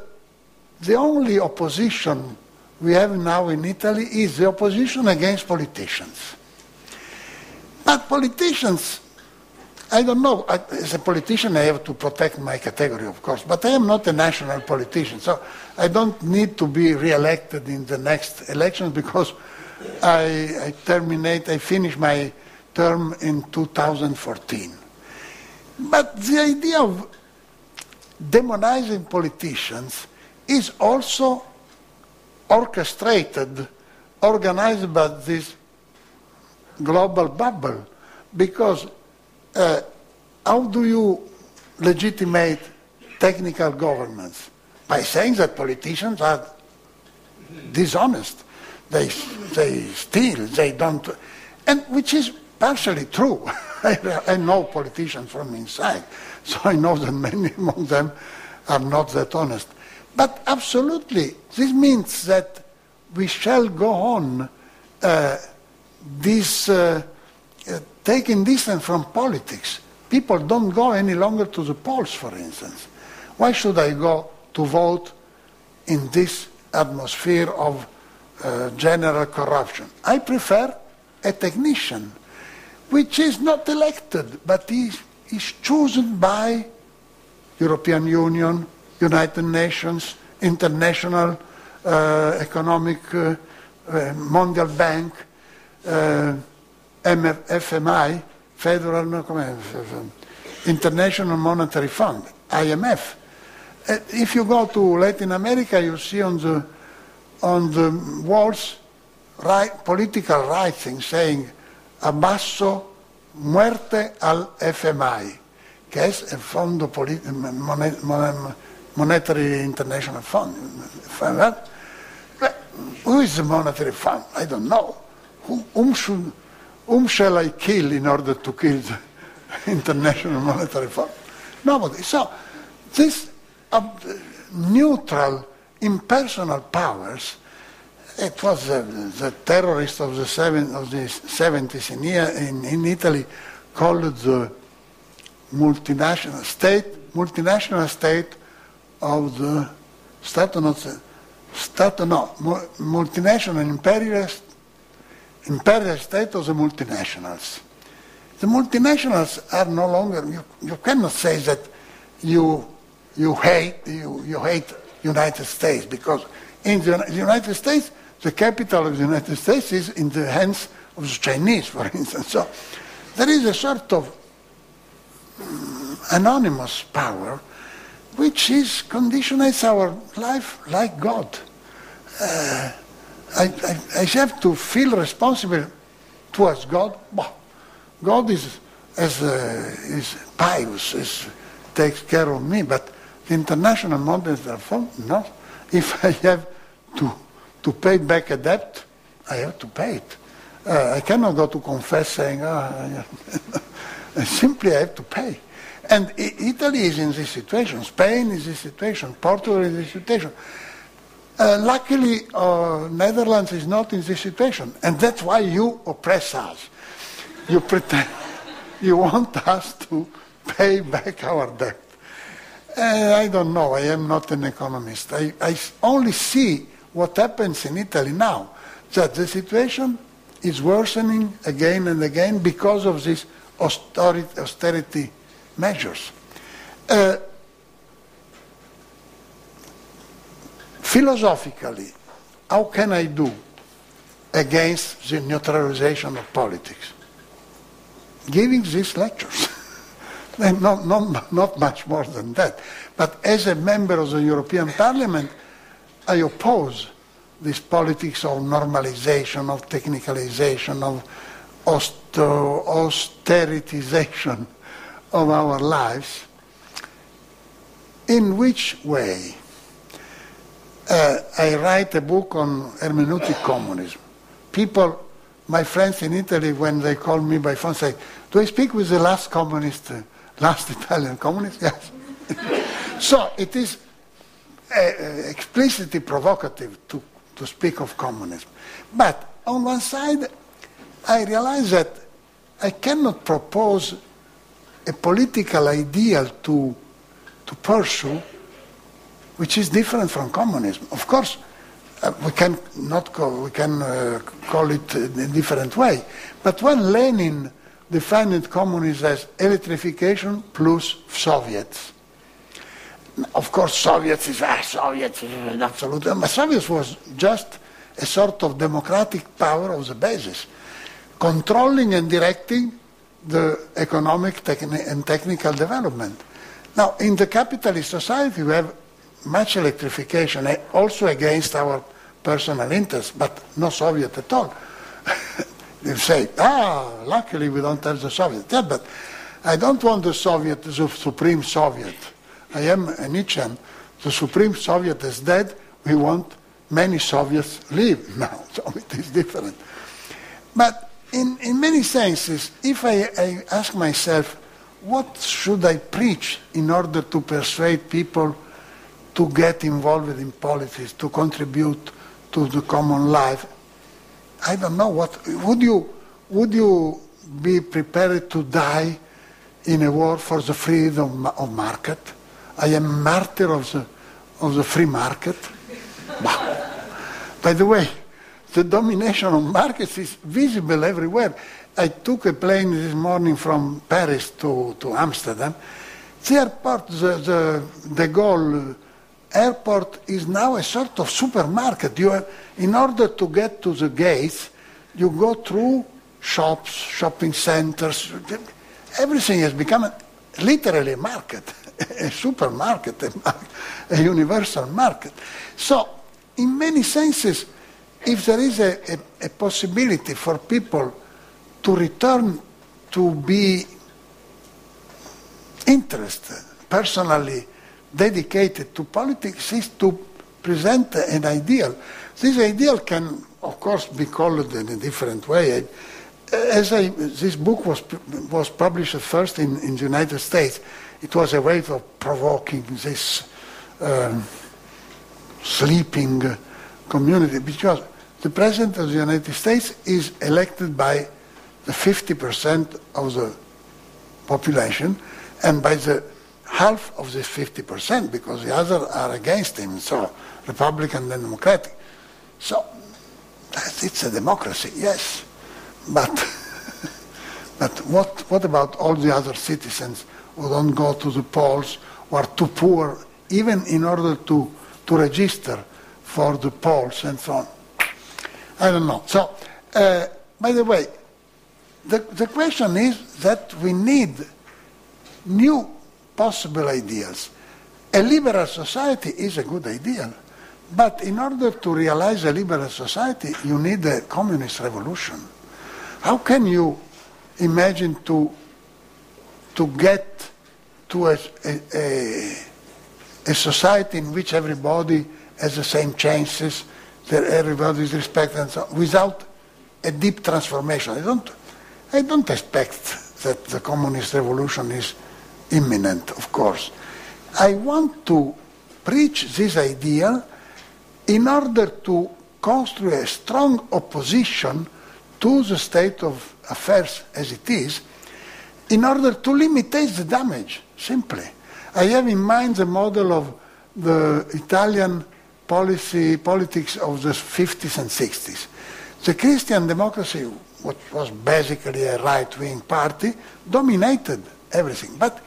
Speaker 2: only opposition we have now in Italy is the opposition against politicians. But politicians, I don't know, as a politician I have to protect my category, of course, but I am not a national politician, so I don't need to be re-elected in the next elections because I finish my term in 2014. But the idea of demonizing politicians is also orchestrated, organized by this global bubble, because how do you legitimate technical governments? By saying that politicians are dishonest, they steal, they don't, and which is partially true. I know politicians from inside, so I know that many among them are not that honest. But absolutely, this means that we shall go on taking distance from politics. People don't go any longer to the polls, for instance. Why should I go to vote in this atmosphere of general corruption? I prefer a technician, which is not elected, but is chosen by European Union, United Nations, International Economic, Mondial Bank, FMI, International Monetary Fund, IMF. If you go to Latin America, you see on the walls political writing saying "Abbasso muerte al FMI", che è il Fondo Monetary International Fund. Who is the Monetary Fund? I don't know. Whom shall I kill in order to kill the International Monetary Fund? Nobody. So these neutral, impersonal powers, it was the terrorists of the 70s in Italy called the multinational state of the multinational imperial state of the multinationals. The multinationals are no longer, you cannot say that you hate United States, because in the United States, the capital of the United States is in the hands of the Chinese, for instance. So there is a sort of anonymous power which conditions our life like God. I have to feel responsible towards God. God is pious, takes care of me, but the International Monetary Fund, no. If I have to pay back a debt, I have to pay it. I cannot go to confess saying, simply I have to pay. And Italy is in this situation, Spain is in this situation, Portugal is in this situation. Luckily, Netherlands is not in this situation, and that's why you oppress us. You pretend you want us to pay back our debt. I don't know, I am not an economist. I only see what happens in Italy now, that the situation is worsening again and again because of these austerity measures. Philosophically, how can I do against the neutralization of politics? Giving these lectures. Not much more than that. But as a member of the European Parliament, I oppose this politics of normalization, of technicalization, of austeritization of our lives. In which way? I write a book on hermeneutic communism. People, my friends in Italy, when they call me by phone, say, "Do I speak with the last communist, last Italian communist?" Yes. So it is explicitly provocative to to speak of communism. But on one side, I realize that I cannot propose a political ideal to pursue which is different from communism. Of course, we can call it in a different way. But when Lenin defined communism as electrification plus Soviets, of course, Soviets is an absolute. But Soviets was just a sort of democratic power of the basis, controlling and directing the economic and technical development. Now, in the capitalist society, we have much electrification, also against our personal interests, but no Soviet at all. They say, luckily we don't have the Soviet. Yeah, but I don't want the Soviet, the Supreme Soviet. I am a Nietzschean. The Supreme Soviet is dead. We want many Soviets live now, so it is different. But in many senses, if I ask myself, what should I preach in order to persuade people to get involved in politics, to contribute to the common life? I don't know what. Would you be prepared to die in a war for the freedom of market? I am a martyr of the free market. By the way, the domination of markets is visible everywhere. I took a plane this morning from Paris to Amsterdam. The airport, the De Gaulle airport is now a sort of supermarket. In order to get to the gates, you go through shops, shopping centers. Everything has become literally a market, a supermarket, a universal market. So, in many senses, if there is a possibility for people to return to be interested, personally dedicated to politics, is to present an ideal. This ideal can, of course, be called in a different way. This book was published first in the United States. It was a way of provoking this sleeping community, because the President of the United States is elected by the 50% of the population, and by the half of this 50%, because the others are against him, so Republican and Democratic. So it's a democracy, yes, but what about all the other citizens who don't go to the polls, who are too poor, even in order to register for the polls and so on? I don't know. So, by the way, the question is that we need new possible ideas. A liberal society is a good ideal, but in order to realize a liberal society, you need a communist revolution. How can you imagine to get to a society in which everybody has the same chances, that everybody is respected, and so on, without a deep transformation? I don't expect that the communist revolution is imminent, of course. I want to preach this ideal in order to construct a strong opposition to the state of affairs as it is, in order to limit the damage, simply. I have in mind the model of the Italian politics of the 50s and 60s. The Christian democracy, which was basically a right-wing party, dominated everything. But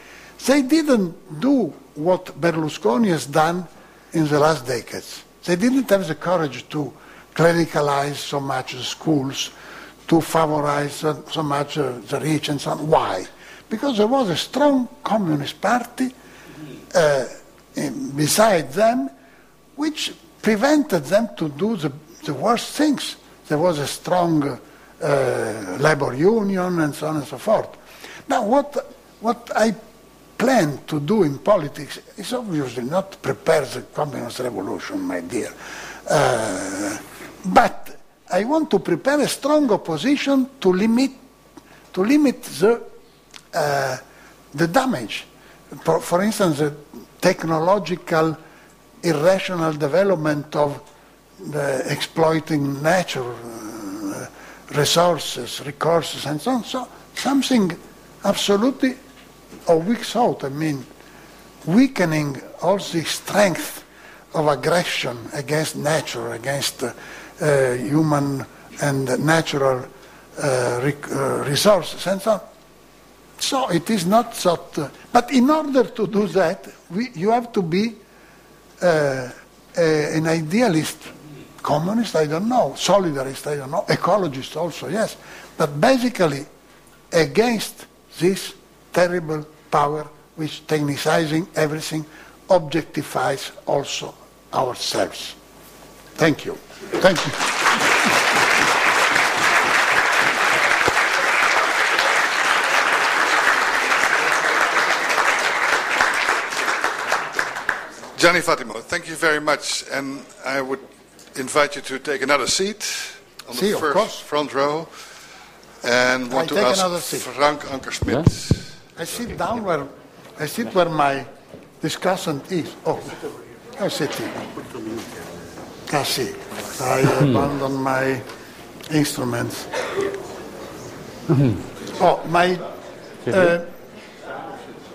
Speaker 2: they didn't do what Berlusconi has done in the last decades. They didn't have the courage to clericalize so much the schools, to favorize so much the rich and so on. Why? Because there was a strong communist party beside them, which prevented them to do the worst things. There was a strong labor union and so on and so forth. Now, what I plan to do in politics is obviously not prepare the communist revolution, my dear. But I want to prepare a strong opposition to limit the damage. For instance, the technological irrational development of exploiting nature, resources, recourses, and so on. So something absolutely of weak thought. I mean, weakening all the strength of aggression against nature, against human and natural resources, and so on. So it is not that. But in order to do that, you have to be an idealist, communist, I don't know, solidarist, I don't know, ecologist also, yes. But basically against this terrible power which, technicizing everything, objectifies also ourselves. Thank you. Thank you.
Speaker 1: Gianni, Vattimo, thank you very much, and I would invite you to take another seat on the first front row, and want to ask Frank Ankersmit.
Speaker 2: Yeah? I sit down where my discussant is. Oh, I sit here. I abandon my instruments. Oh, my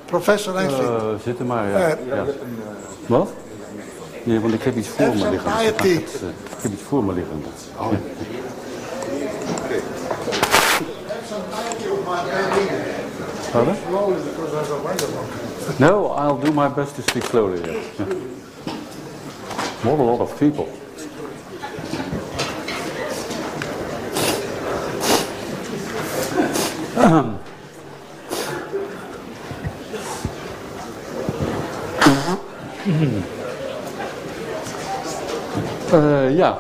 Speaker 2: Professor Einstein.
Speaker 3: Zitten maar, ja. Wat? Nee, want ik heb iets voor me liggen. Ik heb iets voor me liggen. Oh. Pardon? No, I'll do my best to speak slowly. Yeah. What a lot of people. Yeah.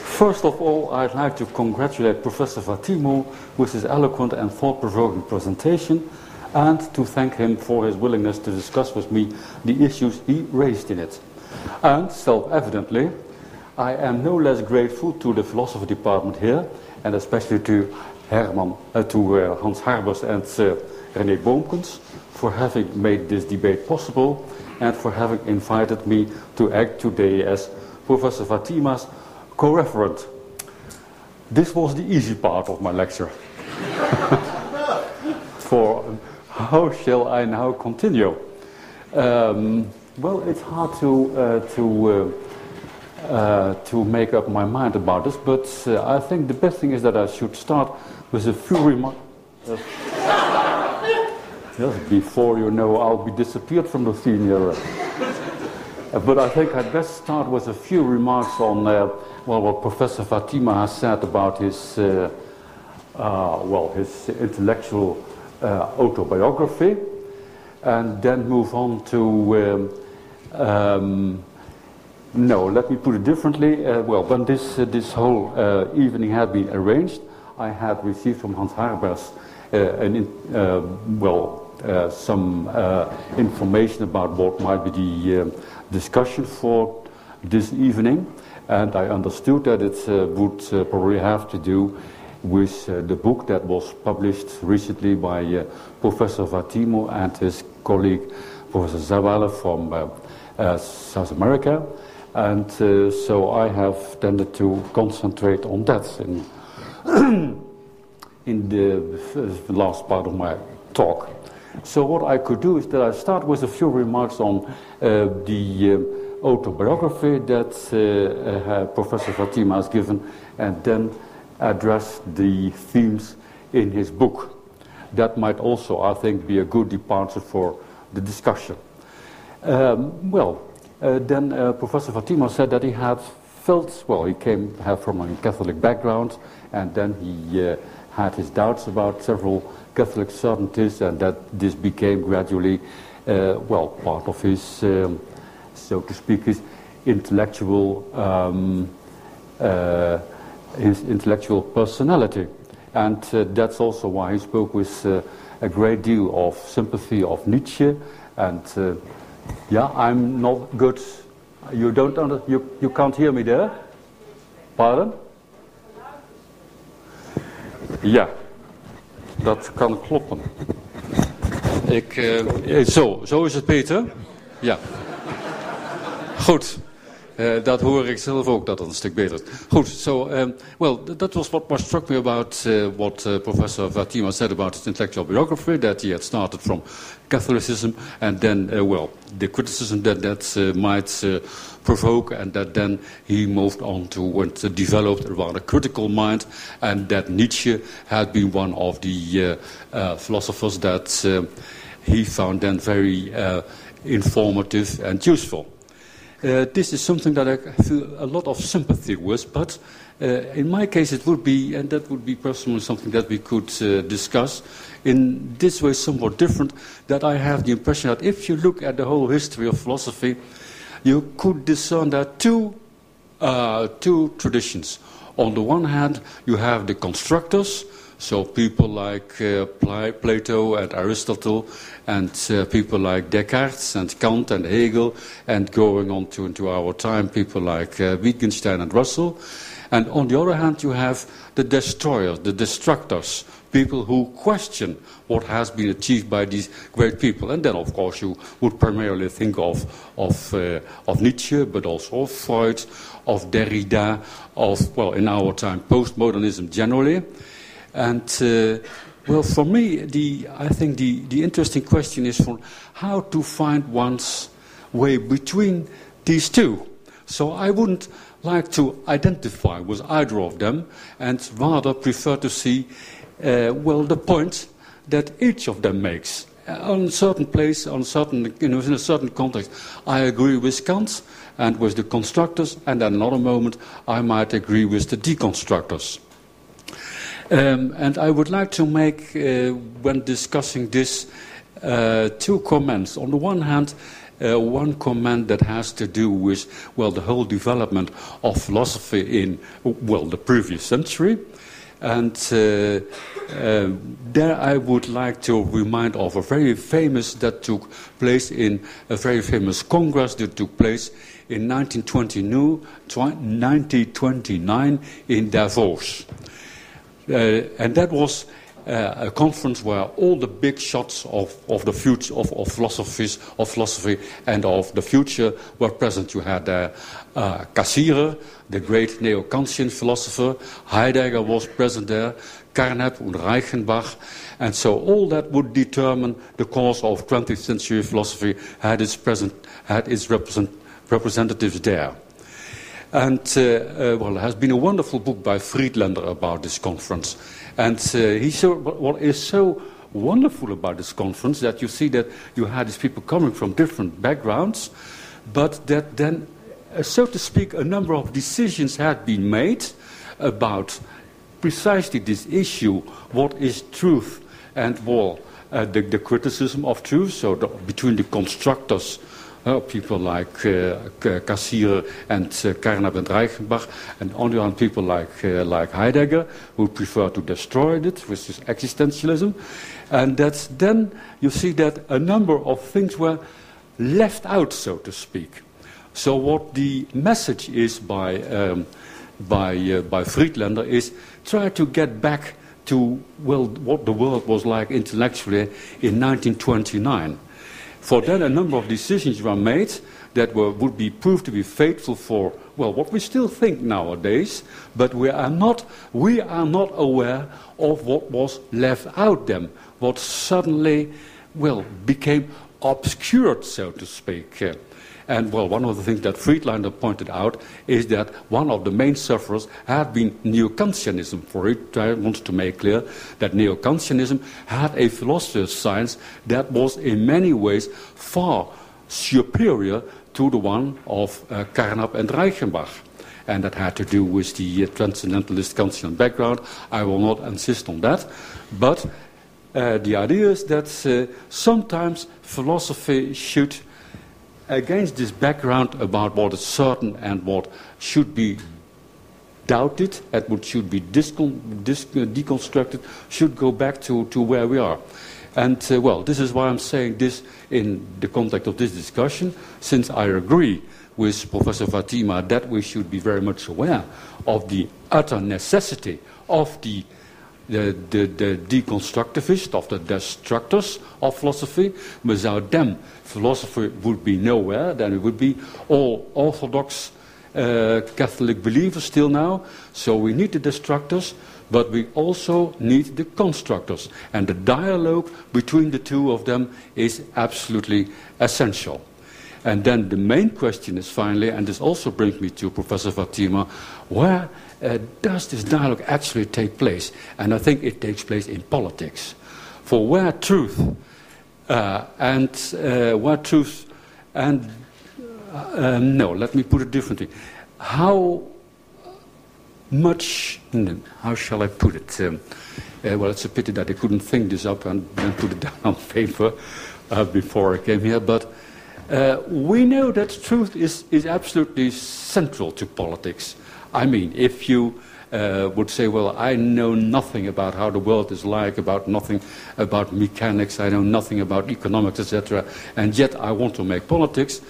Speaker 3: First of all, I'd like to congratulate Professor Vattimo with his eloquent and thought-provoking presentation, and to thank him for his willingness to discuss with me the issues he raised in it. And, self-evidently, I am no less grateful to the philosophy department here, and especially to Hans Harbers and René Boomkens, for having made this debate possible, and for having invited me to act today as Professor Vattimo's co-referent. This was the easy part of my lecture. For how shall I now continue? Well, it's hard to make up my mind about this, but I think the best thing is that I should start with a few remarks. Yes, before you know, I'll be disappeared from the scene here. But I think I'd best start with a few remarks on what Professor Vattimo has said about his his intellectual autobiography, and then move on to no, let me put it differently. When this whole evening had been arranged, I had received from Hans Harbers some information about what might be the discussion for this evening, and I understood that it would probably have to do with the book that was published recently by Professor Vattimo and his colleague Professor Lolle from South America, and so I have tended to concentrate on that in the last part of my talk. So what I could do is that I start with a few remarks on the autobiography that Professor Vattimo has given, and then address the themes in his book. That might also, I think, be a good departure for the discussion. Then Professor Vattimo said that he had felt, he came from a Catholic background, and then he had his doubts about several Catholic certainties, and that this became gradually, part of his, so to speak, his intellectual personality. And that's also why he spoke with a great deal of sympathy of Nietzsche. And I'm not good. You don't you can't hear me there? Pardon? Ja, dat kan kloppen. Zo is het beter? Ja. Goed. Dat hoor ik zelf ook, dat een stuk beter is. Goed, so, well, that was what struck me about what Professor Vattimo said about his intellectual biography, that he had started from Catholicism, and then, well, the criticism that might provoke, and that then he moved on to and developed a rather critical mind, and that Nietzsche had been one of the philosophers that he found then very informative and useful. This is something that I feel a lot of sympathy with, but in my case it would be, and that would be personally something that we could discuss, in this way somewhat different, that I have the impression that if you look at the whole history of philosophy, you could discern that two traditions. On the one hand, you have the constructors, so people like Plato and Aristotle, and people like Descartes and Kant and Hegel, and going on into our time, people like Wittgenstein and Russell. And on the other hand, you have the destroyers, the destructors, people who question what has been achieved by these great people. And then, of course, you would primarily think of Nietzsche, but also of Freud, of Derrida, of, well, in our time, postmodernism generally. And, well, for me, I think the interesting question is for how to find one's way between these two. So I wouldn't like to identify with either of them, and rather prefer to see, well, the point that each of them makes. On a certain place, on certain, in a certain context, I agree with Kant and with the constructors, and at another moment I might agree with the deconstructors. And I would like to make, when discussing this, two comments. On the one hand, one comment that has to do with, well, the whole development of philosophy in, well, the previous century. And there I would like to remind of a very famous that took place in a very famous congress that took place in 1929 in Davos. And that was a conference where all the big shots of the future of philosophy and of the future were present. You had Cassirer, the great neo-Kantian philosopher. Heidegger was present there. Carnap and Reichenbach. And so all that would determine the course of 20th century philosophy had its representatives there. And, well, there has been a wonderful book by Friedlander about this conference. And what is so wonderful about this conference that you see that you had these people coming from different backgrounds, but that then, so to speak, a number of decisions had been made about precisely this issue, what is truth, and, well, the criticism of truth, so between the constructors, people like Cassirer and Carnap and Reichenbach, and on the other hand people like Heidegger, who prefer to destroy it with his existentialism. And that's then you see that a number of things were left out, so to speak. So what the message is by Friedlander is try to get back to, well, what the world was like intellectually in 1929. For then a number of decisions were made that would be proved to be fateful for, well, what we still think nowadays, but we are not aware of what was left out then, what suddenly, well, became obscured, so to speak. And, well, one of the things that Friedlander pointed out is that one of the main sufferers had been neo-Kantianism. For it, I want to make clear that neo-Kantianism had a philosophy of science that was in many ways far superior to the one of Carnap and Reichenbach. And that had to do with the transcendentalist Kantian background. I will not insist on that. But the idea is that sometimes philosophy should, against this background about what is certain and what should be doubted and what should be deconstructed, should go back to where we are. And, well, this is why I'm saying this in the context of this discussion, since I agree with Professor Vattimo that we should be very much aware of the utter necessity of the the deconstructivists, of the destructors of philosophy. Without them, philosophy would be nowhere. Then it would be all orthodox Catholic believers still now. So we need the destructors, but we also need the constructors. And the dialogue between the two of them is absolutely essential. And then the main question is finally, and this also brings me to Professor Vattimo, where does this dialogue actually take place? And I think it takes place in politics. For where truth no, let me put it differently. How shall I put it? Well, it's a pity that I couldn't think this up and then put it down on paper before I came here, but we know that truth is absolutely central to politics. I mean, if you would say, well, I know nothing about how the world is like, nothing about mechanics, I know nothing about economics, etc., and yet I want to make politics,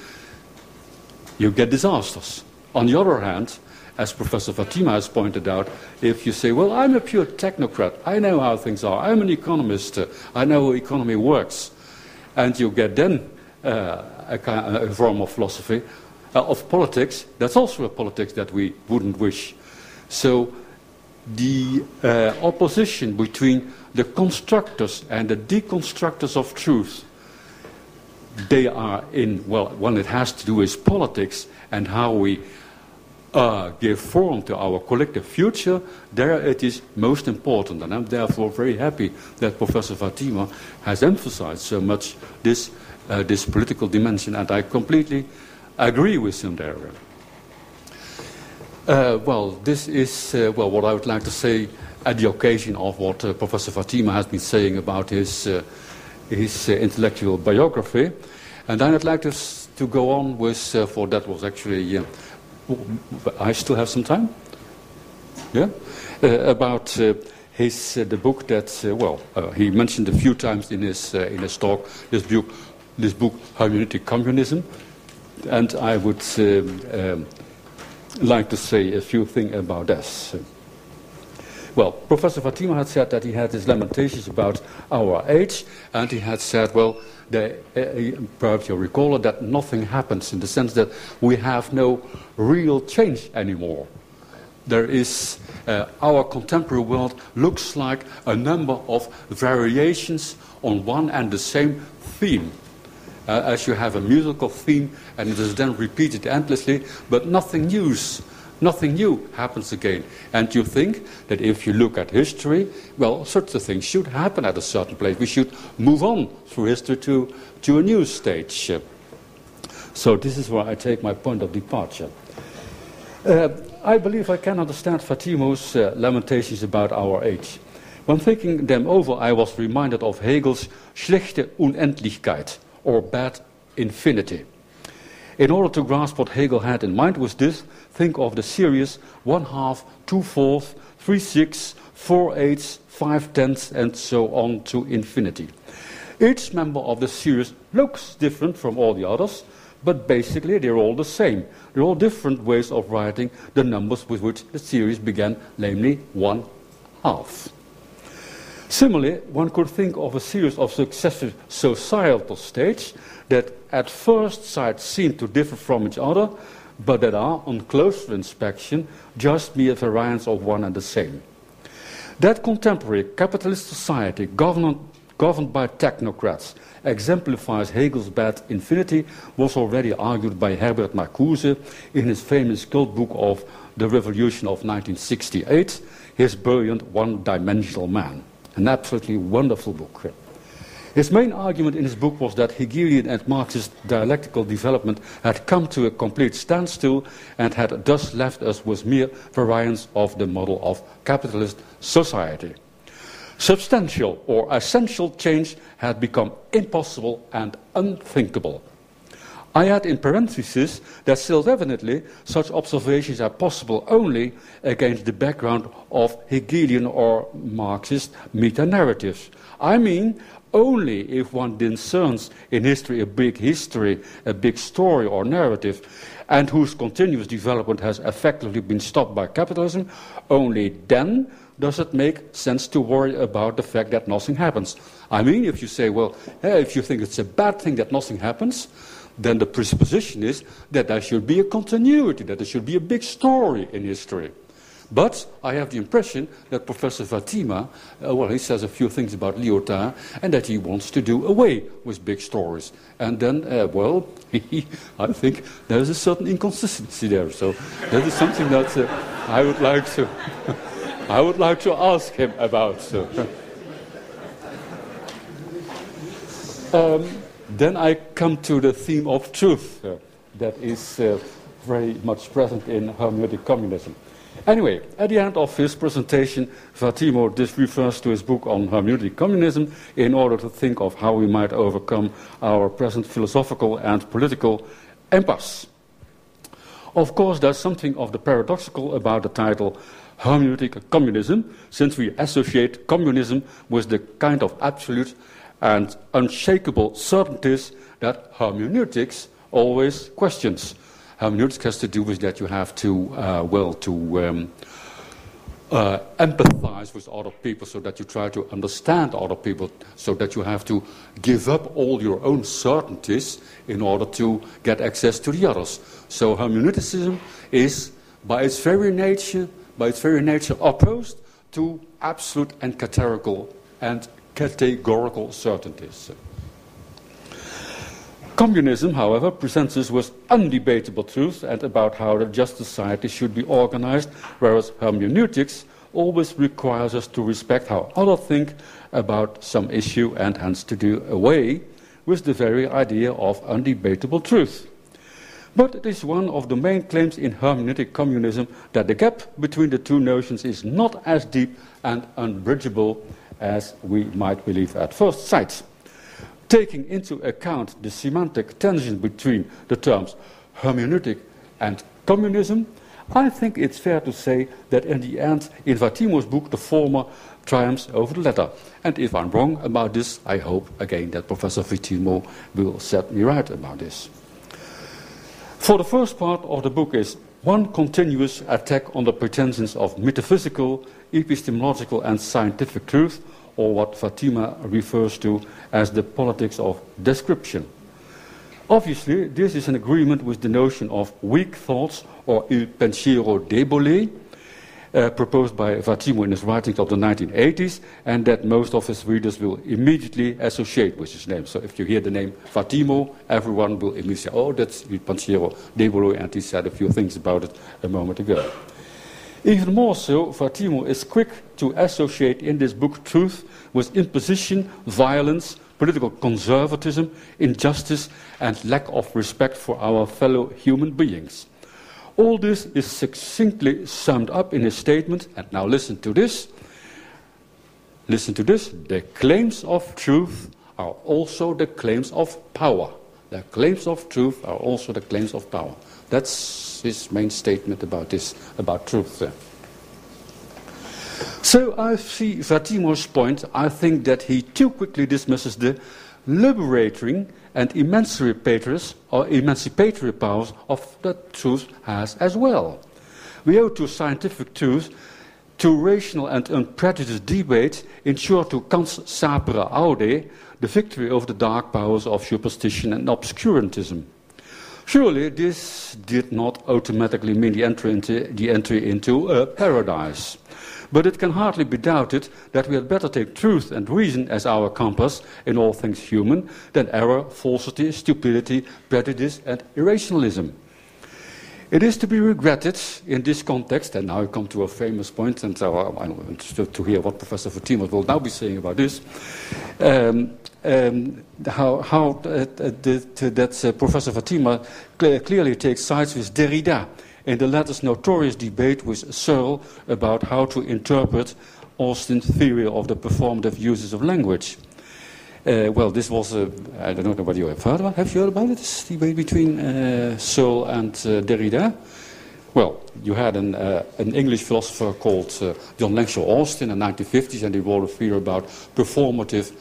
Speaker 3: you get disasters. On the other hand, as Professor Vattimo has pointed out, if you say, well, I'm a pure technocrat, I know how things are, I'm an economist, I know how economy works, and you get then a form of philosophy, of politics, that's also a politics that we wouldn't wish. So the opposition between the constructors and the deconstructors of truth, they are in, well, when it has to do with politics and how we give form to our collective future, there it is most important. And I'm therefore very happy that Professor Vattimo has emphasized so much this political dimension, and I completely agree with him there. Well, this is what I would like to say at the occasion of what Professor Vattimo has been saying about his intellectual biography. And then I'd like to go on with, for that was actually, I still have some time? Yeah? About the book that, he mentioned a few times in his talk, this book, Hermeneutic Communism. And I would like to say a few things about this. Well, Professor Vattimo had said that he had his lamentations about our age, and he had said, well, perhaps you'll recall it, that nothing happens in the sense that we have no real change anymore. There is, our contemporary world looks like a number of variations on one and the same theme. As you have a musical theme and it is then repeated endlessly, but nothing new happens again. And you think that if you look at history, well, such a thing should happen at a certain place. We should move on through history to a new stage. So this is where I take my point of departure. I believe I can understand Vattimo's lamentations about our age. When thinking them over, I was reminded of Hegel's schlechte Unendlichkeit, or bad infinity. In order to grasp what Hegel had in mind with this, think of the series 1/2, 2/4, 3/6, 4/8, 5/10, and so on to infinity. Each member of the series looks different from all the others, but basically they're all the same. They're all different ways of writing the numbers with which the series began, namely 1/2. Similarly, one could think of a series of successive societal states that at first sight seem to differ from each other, but that are, on closer inspection, just mere variants of one and the same. That contemporary capitalist society, governed by technocrats, exemplifies Hegel's bad infinity was already argued by Herbert Marcuse in his famous cult book of The Revolution of 1968, his brilliant One-Dimensional Man. An absolutely wonderful book. His main argument in his book was that Hegelian and Marxist dialectical development had come to a complete standstill and had thus left us with mere variants of the model of capitalist society. Substantial or essential change had become impossible and unthinkable. I add in parentheses that self-evidently such observations are possible only against the background of Hegelian or Marxist meta-narratives. I mean, only if one discerns in history, a big story or narrative, and whose continuous development has effectively been stopped by capitalism, only then does it make sense to worry about the fact that nothing happens? I mean, if you say, well, if you think it's a bad thing that nothing happens, then the presupposition is that there should be a continuity, that there should be a big story in history. But I have the impression that Professor Vattimo, he says a few things about Lyotard, and that he wants to do away with big stories. And then, I think there is a certain inconsistency there. So that is something that I would like to, I would like to ask him about. So. Then I come to the theme of truth that is very much present in hermeneutic communism. Anyway, at the end of his presentation, Vattimo refers to his book on hermeneutic communism in order to think of how we might overcome our present philosophical and political impasse. Of course, there's something of the paradoxical about the title hermeneutic communism, since we associate communism with the kind of absolute and unshakable certainties that hermeneutics always questions. Hermeneutics has to do with that you have to, empathize with other people, so that you try to understand other people, so that you have to give up all your own certainties in order to get access to the others. So hermeneuticism is, by its very nature, opposed to absolute and categorical certainties. Communism, however, presents us with undebatable truth and about how the just society should be organized, whereas hermeneutics always requires us to respect how others think about some issue and hence to do away with the very idea of undebatable truth. But it is one of the main claims in hermeneutic communism that the gap between the two notions is not as deep and unbridgeable as we might believe at first sight. Taking into account the semantic tension between the terms hermeneutic and communism, I think it's fair to say that in the end, in Vattimo's book, the former triumphs over the latter. And if I'm wrong about this, I hope again that Professor Vattimo will set me right about this. For the first part of the book is one continuous attack on the pretensions of metaphysical, epistemological and scientific truth, or what Vattimo refers to as the politics of description. Obviously, this is an agreement with the notion of weak thoughts, or il pensiero debole, proposed by Vattimo in his writings of the 1980s, and that most of his readers will immediately associate with his name. So if you hear the name Vattimo, everyone will immediately say, oh, that's il pensiero debole, and he said a few things about it a moment ago. Even more so, Vattimo is quick to associate in this book truth with imposition, violence, political conservatism, injustice, and lack of respect for our fellow human beings. All this is succinctly summed up in his statement, and now listen to this. Listen to this. The claims of truth are also the claims of power. The claims of truth are also the claims of power. That's his main statement about this, about truth. So I see Vattimo's point. I think that he too quickly dismisses the liberating and emancipatory powers of that truth has as well. We owe to scientific truth, to rational and unprejudiced debate, ensure to cans sapere aude, the victory over the dark powers of superstition and obscurantism. Surely this did not automatically mean the entry into a paradise. But it can hardly be doubted that we had better take truth and reason as our compass in all things human than error, falsity, stupidity, prejudice and irrationalism. It is to be regretted in this context, and now I come to a famous point, and so I want to hear what Professor Vattimo will now be saying about this, that Professor Vattimo clearly takes sides with Derrida in the latter's notorious debate with Searle about how to interpret Austin's theory of the performative uses of language. Well, this was, I don't know whether you have heard about it. Have you heard about it, this debate between Searle and Derrida? Well, you had an English philosopher called John Langshaw Austin in the 1950s, and he wrote a theory about performative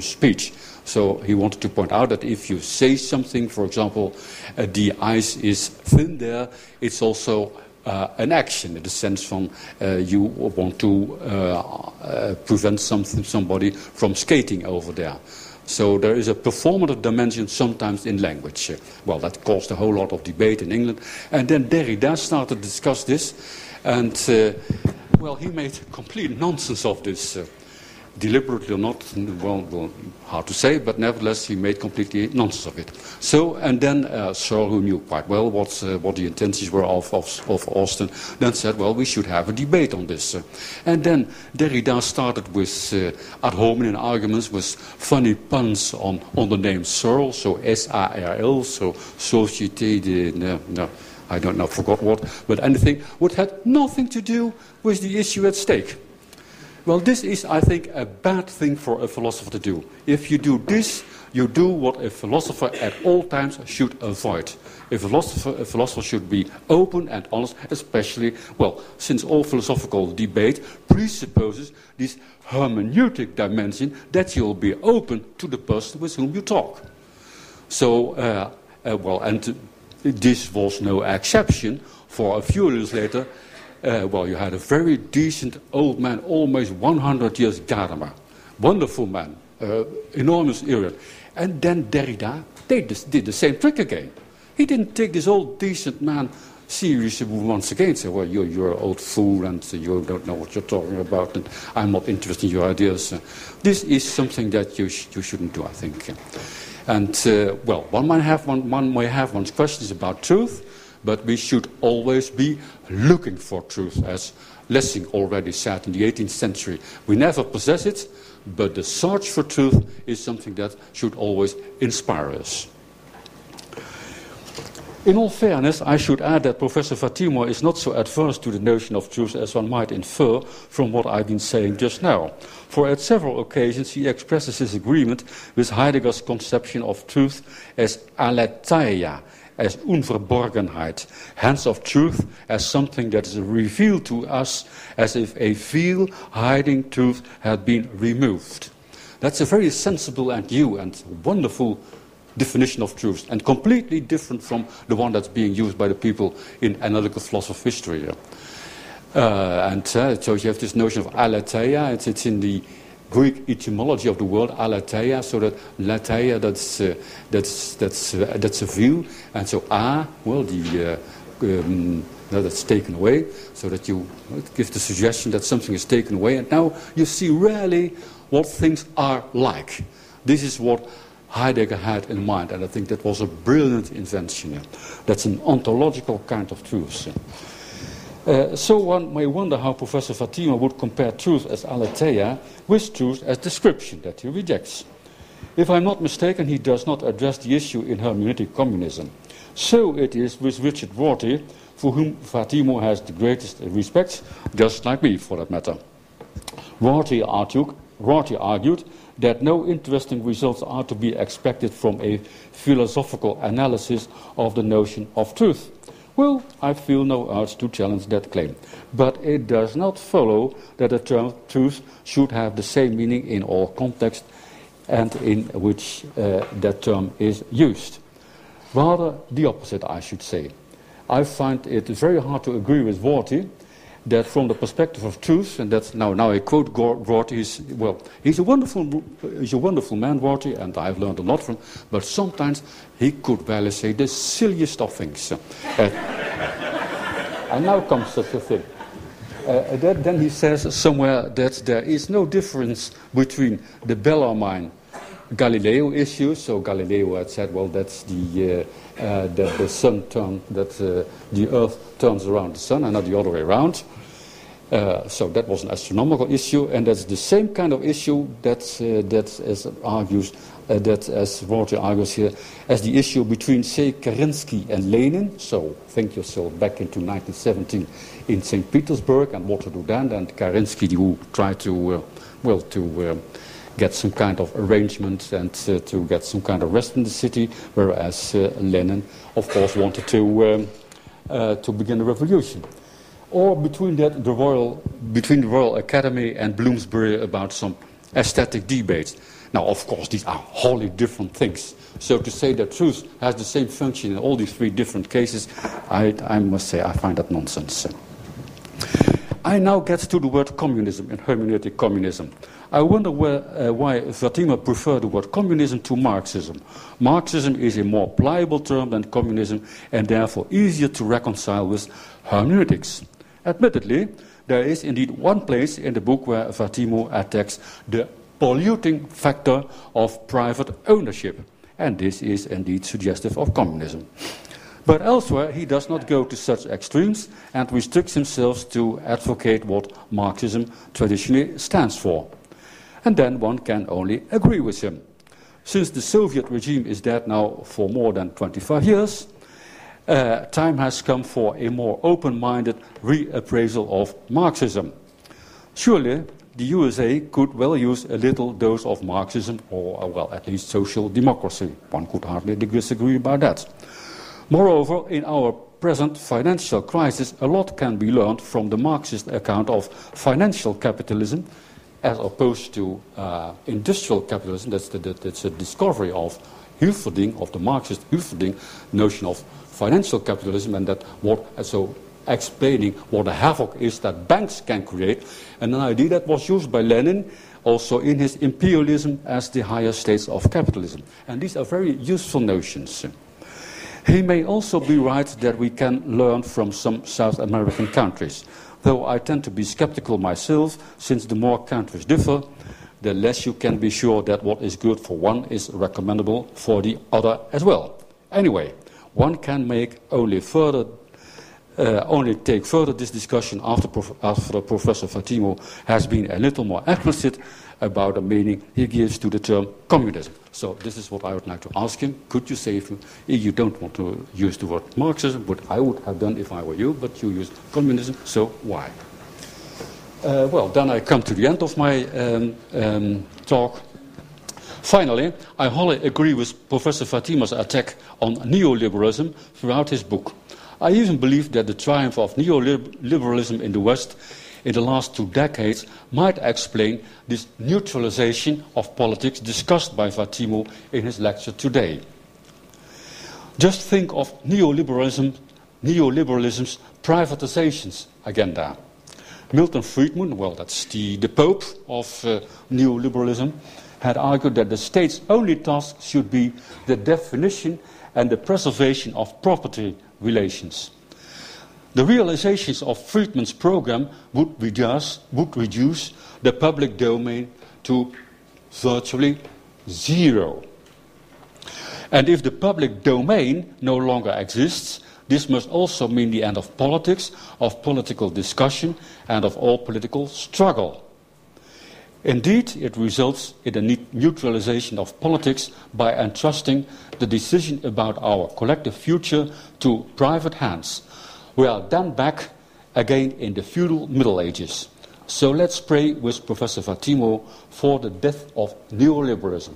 Speaker 3: speech. So he wanted to point out that if you say something, for example, the ice is thin there, it's also an action, in the sense from you want to prevent somebody from skating over there. So there is a performative dimension sometimes in language. Well, that caused a whole lot of debate in England. And then Derrida started to discuss this. And, well, he made complete nonsense of this. Deliberately or not, well, hard to say, but nevertheless he made completely nonsense of it. So, and then Searle, who knew quite well what the intentions were of Austin, then said, well, we should have a debate on this. And then Derrida started with ad hominem arguments with funny puns on the name Searle, so S-A-R-L, so Société de... I don't know, forgot what, but anything which had nothing to do with the issue at stake. Well, this is, I think, a bad thing for a philosopher to do. If you do this, you do what a philosopher at all times should avoid. A philosopher should be open and honest, especially, well, since all philosophical debate presupposes this hermeneutic dimension that you'll be open to the person with whom you talk. So, well, and this was no exception. For a few years later, well, you had a very decent old man, almost 100 years, Gadamer. Wonderful man, enormous era. And then Derrida did the same trick again. He didn't take this old decent man seriously once again. Say, well, you're an old fool and you don't know what you're talking about and I'm not interested in your ideas. This is something that you shouldn't do, I think. And, well, one may have one's questions about truth, but we should always be looking for truth, as Lessing already said in the 18th century. We never possess it, but the search for truth is something that should always inspire us. In all fairness, I should add that Professor Vattimo is not so adverse to the notion of truth as one might infer from what I've been saying just now. For at several occasions he expresses his agreement with Heidegger's conception of truth as aletheia, as unverborgenheid, hence of truth as something that is revealed to us as if a veil hiding truth had been removed. That's a very sensible and new and wonderful definition of truth, and completely different from the one that's being used by the people in analytical philosophy of history. So you have this notion of aletheia, it's in the Greek etymology of the word aletheia, so that letheia, that's a view, and so well, that's taken away, so that you give the suggestion that something is taken away, and now you see really what things are like. This is what Heidegger had in mind, and I think that was a brilliant invention. That's an ontological kind of truth. So one may wonder how Professor Vattimo would compare truth as aletheia with truth as description that he rejects. If I'm not mistaken, he does not address the issue in hermeneutic communism. So it is with Richard Rorty, for whom Vattimo has the greatest respect, just like me for that matter. Rorty argued that no interesting results are to be expected from a philosophical analysis of the notion of truth. Well, I feel no urge to challenge that claim. But it does not follow that the term truth should have the same meaning in all contexts and in which that term is used. Rather the opposite, I should say. I find it very hard to agree with Rorty that from the perspective of truth, and that's now I quote Rorty, he's a wonderful man, Rorty, and I've learned a lot from him, but sometimes he could barely say the silliest of things. And now comes such a thing. Then he says somewhere that there is no difference between the Bellarmine Galileo issue. So Galileo had said, well, that's that the sun the Earth turns around the sun and not the other way around. So that was an astronomical issue, and that's the same kind of issue that as Rorty argues here, as the issue between, say, Kerensky and Lenin. So think yourself back into 1917 in St. Petersburg, and what to do then? And Kerensky, who tried to get some kind of arrangement and to get some kind of rest in the city, whereas Lenin, of course, wanted to begin a revolution. Or between the Royal Academy and Bloomsbury about some aesthetic debates. Now, of course, these are wholly different things. So to say that truth has the same function in all these three different cases, I must say I find that nonsense. I now get to the word communism and hermeneutic communism. I wonder why Vattimo preferred the word communism to Marxism. Marxism is a more pliable term than communism and therefore easier to reconcile with hermeneutics. Admittedly, there is indeed one place in the book where Vattimo attacks the polluting factor of private ownership, and this is indeed suggestive of communism. But elsewhere, he does not go to such extremes and restricts himself to advocate what Marxism traditionally stands for. And then one can only agree with him. Since the Soviet regime is dead now for more than 25 years, time has come for a more open-minded reappraisal of Marxism. Surely, the USA could well use a little dose of Marxism, or, well, at least social democracy. One could hardly disagree about that. Moreover, in our present financial crisis, a lot can be learned from the Marxist account of financial capitalism, as opposed to industrial capitalism. That's a discovery of Hilferding, of the Marxist Hilferding notion of financial capitalism, and that so explaining what a havoc is that banks can create, and an idea that was used by Lenin also in his imperialism as the higher states of capitalism. And these are very useful notions. He may also be right that we can learn from some South American countries, though I tend to be skeptical myself, since the more countries differ, the less you can be sure that what is good for one is recommendable for the other as well. Anyway, one can make only take further this discussion after Professor Vattimo has been a little more explicit about the meaning he gives to the term communism. So this is what I would like to ask him. Could you say, if you don't want to use the word Marxism, what I would have done if I were you, but you use communism, so why? Well, then I come to the end of my talk. Finally, I wholly agree with Professor Vattimo's attack on neoliberalism throughout his book. I even believe that the triumph of neoliberalism in the West in the last 2 decades might explain this neutralization of politics discussed by Vattimo in his lecture today. Just think of neoliberalism's privatizations agenda. Milton Friedman, well, that's the Pope of neoliberalism, had argued that the state's only task should be the definition and the preservation of property relations. The realizations of Friedman's program would reduce the public domain to virtually zero. And if the public domain no longer exists, this must also mean the end of politics, of political discussion, and of all political struggle. Indeed, it results in a neutralization of politics by entrusting the decision about our collective future to private hands. We are then back again in the feudal Middle Ages. So let's pray with Professor Vattimo for the death of neoliberalism.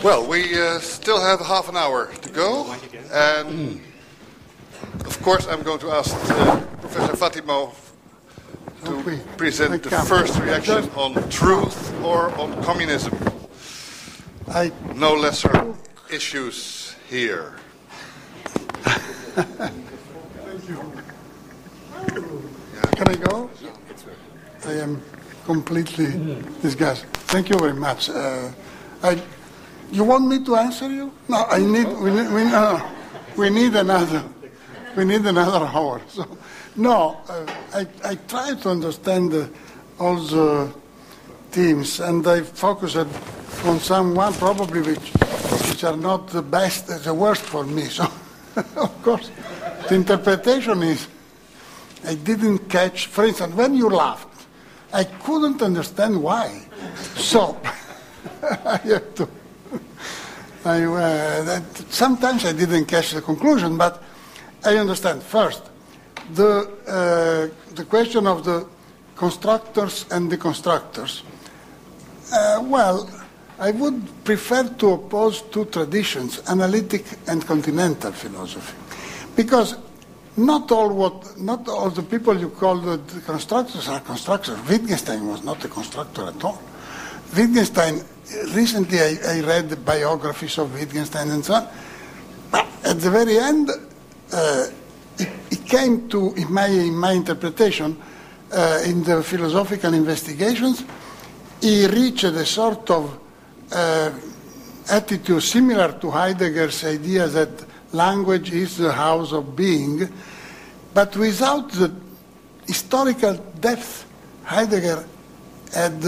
Speaker 1: Well, we still have half an hour to go, and of course I'm going to ask Professor Vattimo to present the first reaction on truth or on communism. No lesser issues here.
Speaker 2: Thank you. Can I go? I am completely disgusted. Thank you very much. You want me to answer you? No, we need another hour. So, no, I try to understand all the themes, and I focus on someone probably which are not the best, the worst for me. So, of course, the interpretation is I didn't catch. For instance, when you laughed, I couldn't understand why. So I have to. Sometimes I didn't catch the conclusion, but I understand. First, the question of the constructors and deconstructors. Well, I would prefer to oppose two traditions, analytic and continental philosophy, because not all the people you call the constructors are constructors. Wittgenstein was not a constructor at all. Wittgenstein, recently I read the biographies of Wittgenstein and so on, but at the very end, it came to, in my interpretation, in the philosophical investigations, he reached a sort of attitude similar to Heidegger's idea that language is the house of being, but without the historical depth Heidegger had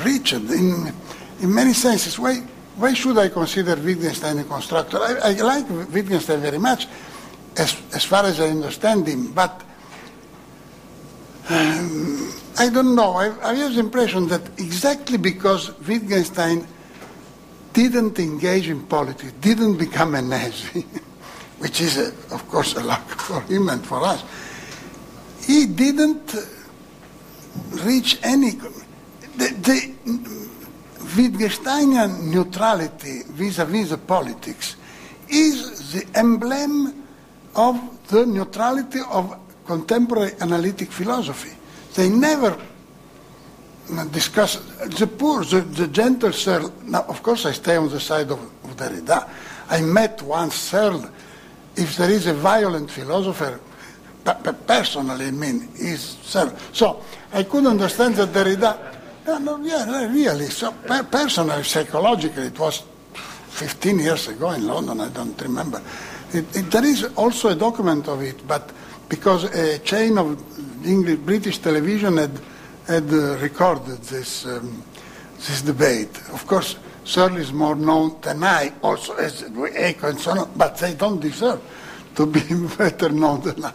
Speaker 2: reached in many senses. Why should I consider Wittgenstein a constructor? I like Wittgenstein very much, as far as I understand him, but I don't know. I have the impression that exactly because Wittgenstein didn't engage in politics, didn't become a Nazi, which is, of course, a luck for him and for us, he didn't reach any... The Wittgensteinian neutrality vis-à-vis the politics is the emblem of the neutrality of contemporary analytic philosophy. They never discuss the poor, the gentle Searle. Now, of course, I stay on the side of Derrida. I met once Searle. If there is a violent philosopher, personally, I mean, is Searle. So I could understand that Derrida. Really. So personally, psychologically, it was 15 years ago in London. I don't remember. There is also a document of it, but because a chain of English British television had recorded this debate. Of course, Searle is more known than I, also as Eco and so on, but they don't deserve to be better known than I.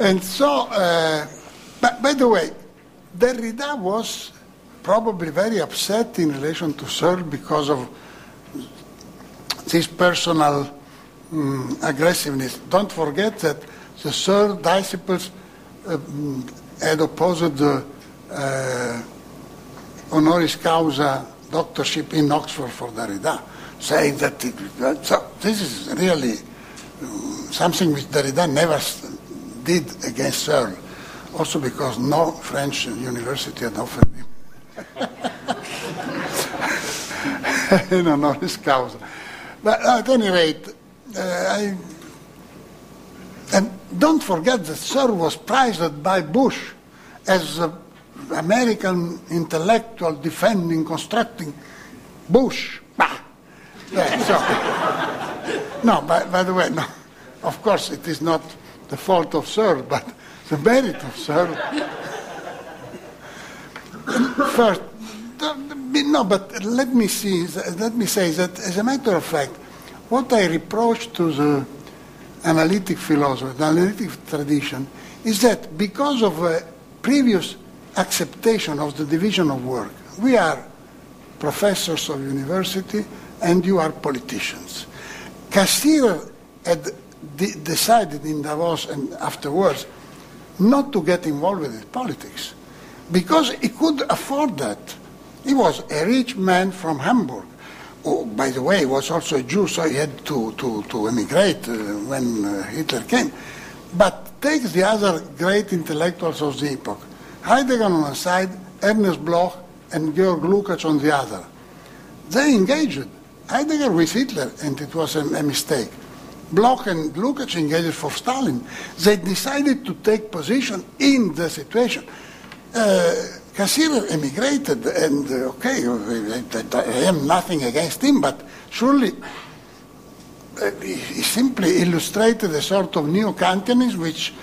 Speaker 2: And so, but by the way, Derrida was probably very upset in relation to Searle because of this personal aggressiveness. Don't forget that the Searle disciples had opposed the honoris causa doctorship in Oxford for Derrida, saying that so this is really something which Derrida never did against Searle, also because no French university had offered him an honoris causa. But at any rate, and don't forget that Searle was prized by Bush as an American intellectual defending, constructing Bush. Yeah, so, no, by the way, no. Of course, it is not the fault of Searle, but the merit of Searle. First, no, but let me say that, as a matter of fact, what I reproach to the analytic philosophy, the analytic tradition, is that because of a previous acceptation of the division of work, we are professors of university and you are politicians. Cassirer had decided in Davos and afterwards not to get involved with politics because he could afford that. He was a rich man from Hamburg. Oh, by the way, he was also a Jew, so he had to emigrate when Hitler came. But take the other great intellectuals of the epoch. Heidegger on one side, Ernest Bloch, and Georg Lukács on the other. They engaged. Heidegger with Hitler, and it was a mistake. Bloch and Lukács engaged for Stalin. They decided to take position in the situation. Cassirer emigrated, and okay, I am nothing against him, but surely he simply illustrated a sort of neo-Kantianism which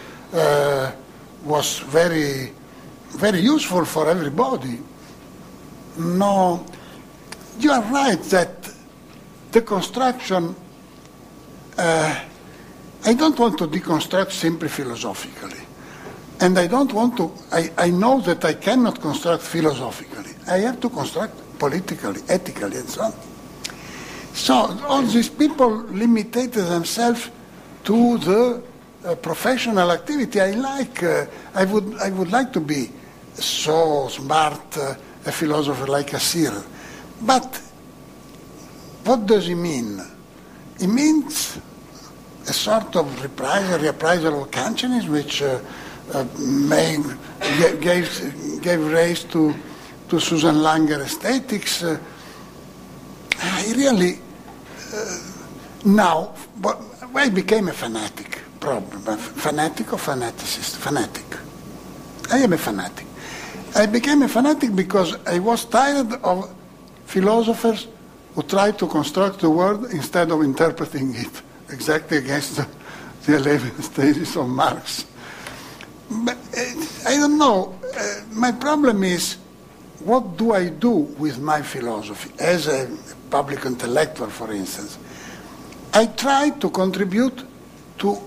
Speaker 2: was very, very useful for everybody. No, you are right that the construction, I don't want to deconstruct simply philosophically. And I don't want to, I know that I cannot construct philosophically. I have to construct politically, ethically, and so on. So all these people limited themselves to the professional activity. I would like to be so smart a philosopher like Husserl. But what does he mean? He means a sort of reprisal of Kantianism, which gave rise to Susan Langer aesthetics. I really, now, I became a fanatic, probably. Fanatic or fanaticist? Fanatic. I am a fanatic. I became a fanatic because I was tired of philosophers who tried to construct the world instead of interpreting it, exactly against the 11 thesis of Marx. But I don't know. My problem is, what do I do with my philosophy as a public intellectual, for instance? I try to contribute to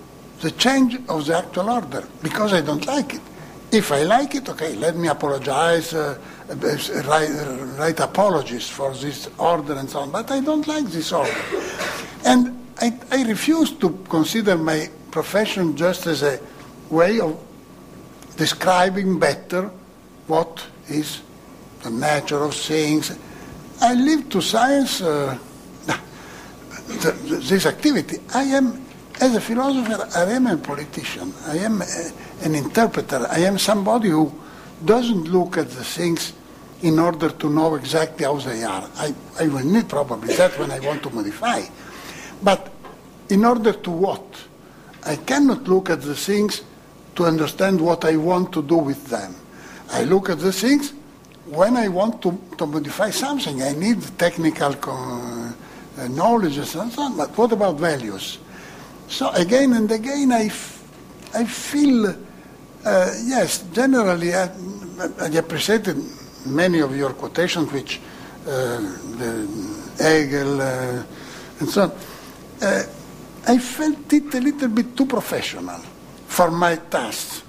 Speaker 2: the change of the actual order because I don't like it. If I like it, okay, let me apologize, write apologies for this order and so on, but I don't like this order. And I refuse to consider my profession just as a way of describing better what is the nature of things. I leave to science this activity. I am, as a philosopher, I am a politician. I am an interpreter. I am somebody who doesn't look at the things in order to know exactly how they are. I will need probably that when I want to modify. But in order to what? I cannot look at the things to understand what I want to do with them. I look at the things when I want to modify something. I need technical knowledge and so on, but what about values? So again and again I feel, yes, generally I appreciated many of your quotations, which Hegel and so on. I felt it a little bit too professional for my tasks,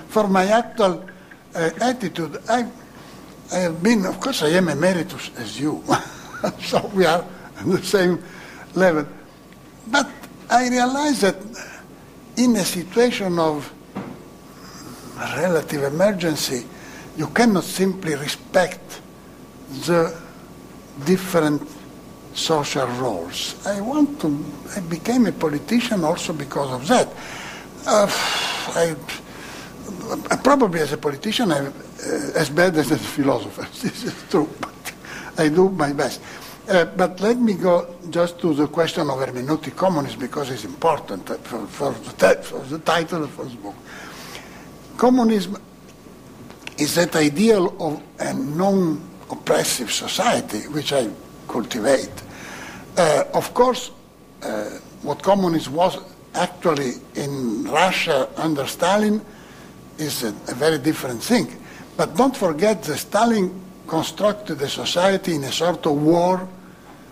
Speaker 2: for my actual attitude. I have been, of course, I am emeritus as you, so we are on the same level. But I realize that in a situation of relative emergency, you cannot simply respect the different social roles. I became a politician also because of that. Probably as a politician, I'm as bad as a philosopher. This is true, but I do my best. But let me go just to the question of hermeneutic communism because it's important for the title of this book. Communism is that ideal of a non-oppressive society which I cultivate. Of course, what communism was actually in Russia under Stalin is a very different thing. But don't forget that Stalin constructed a society in a sort of war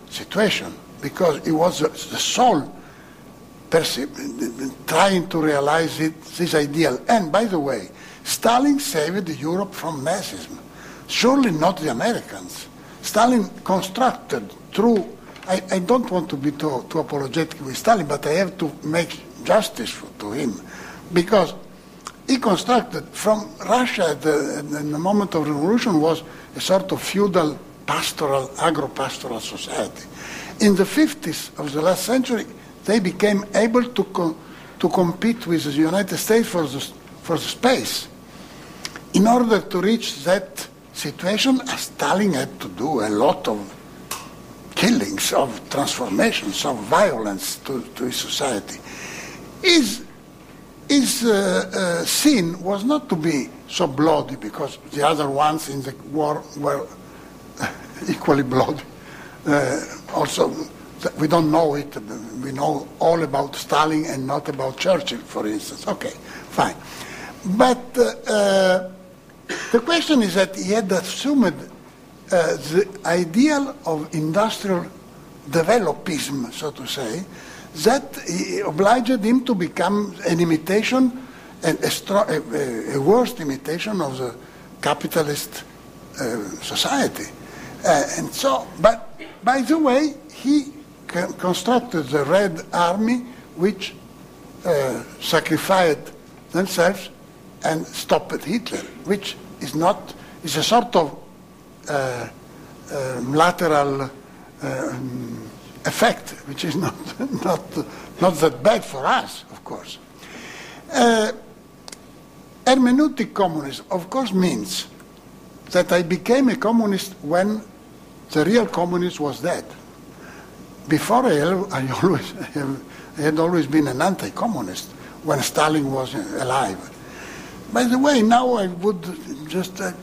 Speaker 2: situation because it was the soul trying to realize this ideal. And by the way, Stalin saved Europe from Nazism. Surely not the Americans. Stalin constructed through, I don't want to be too apologetic with Stalin, but I have to make justice to him because he constructed from Russia at the moment of revolution was a sort of feudal pastoral, agro-pastoral society. In the 50s of the last century, they became able to compete with the United States for the space. In order to reach that situation, Stalin had to do a lot of killings, of transformations, of violence to his society. His sin was not to be so bloody because the other ones in the war were equally bloody. Also, we don't know it. We know all about Stalin and not about Churchill, for instance. Okay, fine. But the question is that he had assumed the ideal of industrial developism, so to say, that obliged him to become an imitation, a worse imitation of the capitalist society. And so, but by the way, he constructed the Red Army, which sacrificed themselves and stopped Hitler, which is a sort of lateral effect, which is not that bad for us, of course. Hermeneutic communism, of course, means that I became a communist when the real communist was dead. Before I had always been an anti-communist when Stalin was alive. By the way, now I would just I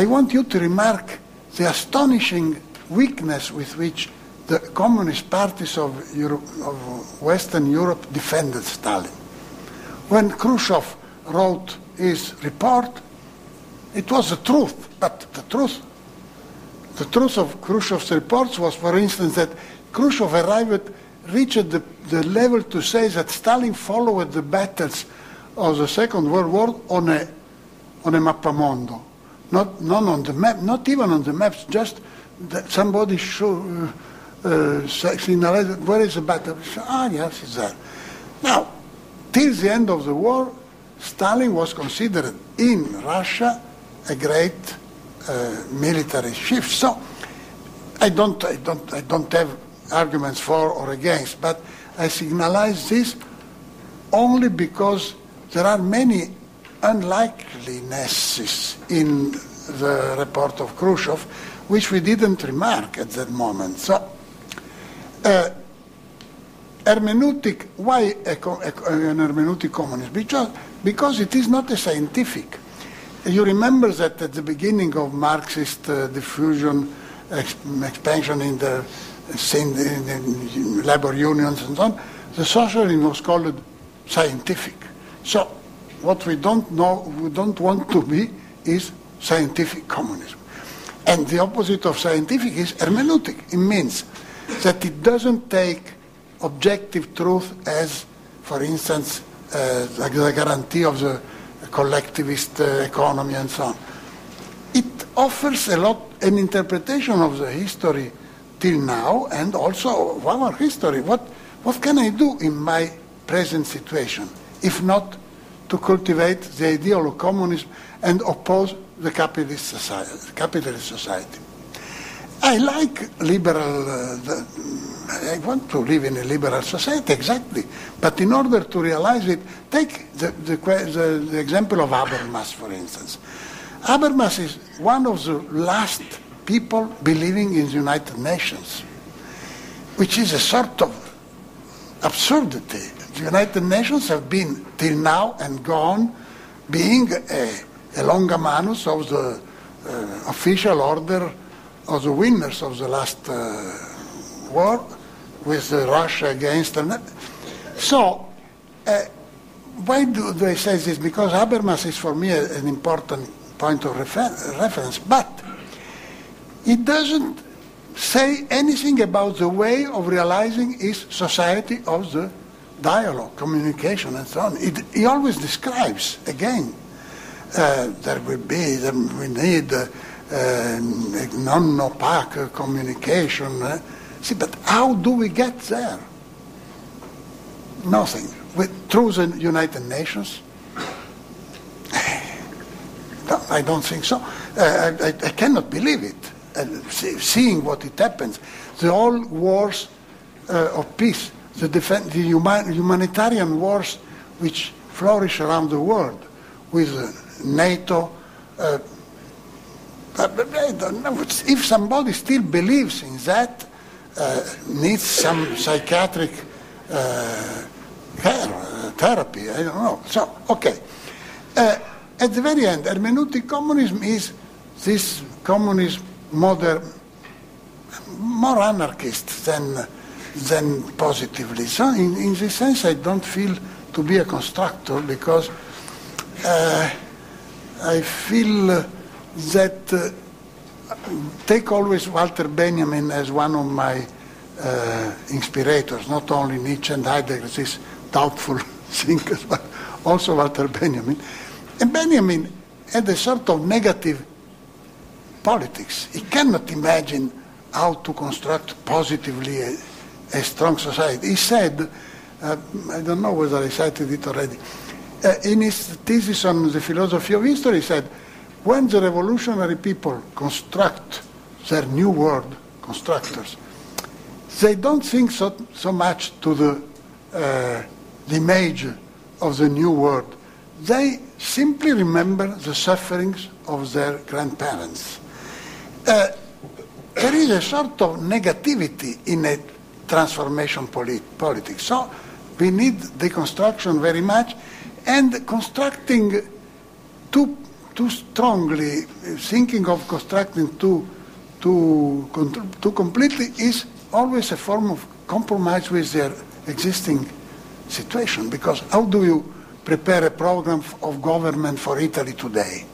Speaker 2: want you to remark the astonishing weakness with which the communist parties of Western Europe defended Stalin. When Khrushchev wrote his report, it was the truth, but the truth of Khrushchev's reports was, for instance, that Khrushchev reached the level to say that Stalin followed the battles of the Second World War on a mappamondo, not on the map, not even on the maps, just that somebody signalized where is the battle. Yes, it's there. Now, till the end of the war, Stalin was considered in Russia a great military chief. So I don't have arguments for or against, but I signalize this only because there are many unlikelinesses in the report of Khrushchev, which we didn't remark at that moment. So, hermeneutic, why an hermeneutic communism? Because it is not a scientific. You remember that at the beginning of Marxist diffusion, expansion in the labor unions and so on, the socialism was called scientific. So what we don't want to be is scientific communism. And the opposite of scientific is hermeneutic. It means that it doesn't take objective truth as, for instance, the guarantee of the collectivist economy and so on. It offers an interpretation of the history till now and also of our history. What can I do in my present situation if not to cultivate the ideal of communism and oppose the capitalist society? I like liberal, I want to live in a liberal society, exactly. But in order to realize it, take the example of Habermas, for instance. Habermas is one of the last people believing in the United Nations, which is a sort of absurdity. The United Nations have been, till now and gone, being a longamanus of the official order of the winners of the last war with Russia against them. So, why do I say this? Because Habermas is for me an important point of reference, but it doesn't say anything about the way of realizing his society of the dialogue, communication, and so on. He always describes, again, we need non-opaque communication. See, but how do we get there? Nothing. Through the United Nations? I don't think so. I cannot believe it. Seeing what it happens, the old wars of peace, the humanitarian wars which flourish around the world with NATO. I don't know. If somebody still believes in that, needs some psychiatric therapy, I don't know. So, okay. At the very end, hermeneutic communism is this communism more anarchist than positively. So in this sense, I don't feel to be a constructor because I feel that take always Walter Benjamin as one of my inspirators, not only Nietzsche and Heidegger, these doubtful thinkers, but also Walter Benjamin. And Benjamin had a sort of negative politics. He cannot imagine how to construct positively a strong society. He said, I don't know whether I cited it already, in his thesis on the philosophy of history, he said, when the revolutionary people construct their new world, constructors, they don't think so much to the image of the new world. They simply remember the sufferings of their grandparents. There is a sort of negativity in a transformation politics. So we need deconstruction very much, and constructing too strongly, thinking of constructing too completely is always a form of compromise with their existing situation. Because how do you prepare a program of government for Italy today?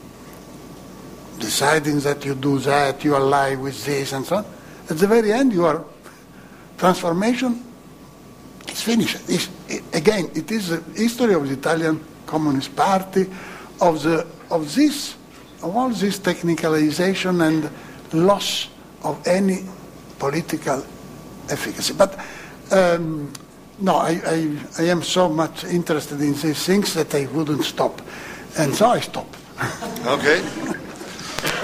Speaker 2: Deciding that you do that, you ally with this and so on. At the very end, your transformation is finished. Again, it is the history of the Italian Communist Party, of all this technicalization and loss of any political efficacy. But no, I am so much interested in these things that I wouldn't stop. And so I stop.
Speaker 1: Okay.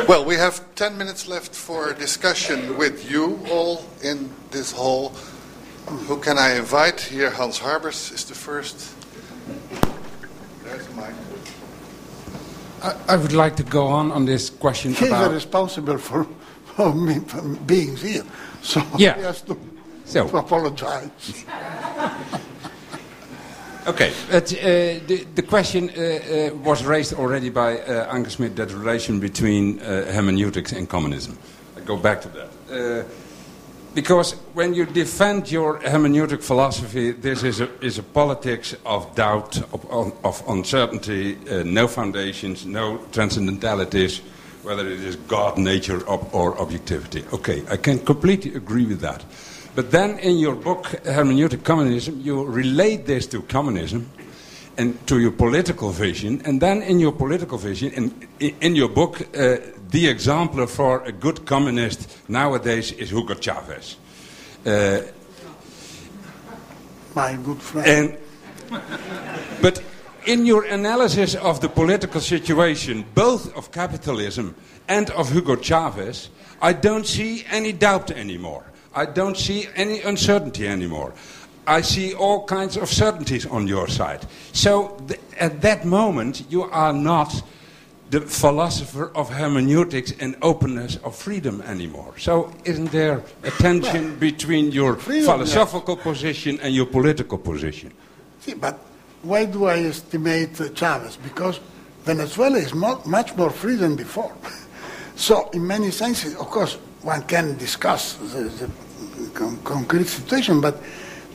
Speaker 1: Well, we have 10 minutes left for discussion with you all in this hall. Who can I invite? Here, Hans Harbers is the first. There's Mike.
Speaker 4: I would like to go on this question
Speaker 2: He's
Speaker 4: about...
Speaker 2: responsible for me being here, so
Speaker 4: yeah.
Speaker 2: he has to apologize.
Speaker 4: Okay, but, the question was raised already by Ankersmit, that relation between hermeneutics and communism. I go back to that. Because when you defend your hermeneutic philosophy, this is a politics of doubt, of uncertainty, no foundations, no transcendentalities, whether it is God, nature, or objectivity. Okay, I can completely agree with that. But then in your book, Hermeneutic Communism, you relate this to communism and to your political vision. And then in your political vision, in your book, the example for a good communist nowadays is Hugo Chavez.
Speaker 2: My good friend.
Speaker 4: But in your analysis of the political situation, both of capitalism and of Hugo Chavez, I don't see any doubt anymore. I don't see any uncertainty anymore. I see all kinds of certainties on your side. So at that moment, you are not the philosopher of hermeneutics and openness of freedom anymore. So isn't there a tension between your philosophical position and your political position?
Speaker 2: See, but why do I estimate Chavez? Because Venezuela is much more free than before. So in many senses, of course, one can discuss the concrete situation, but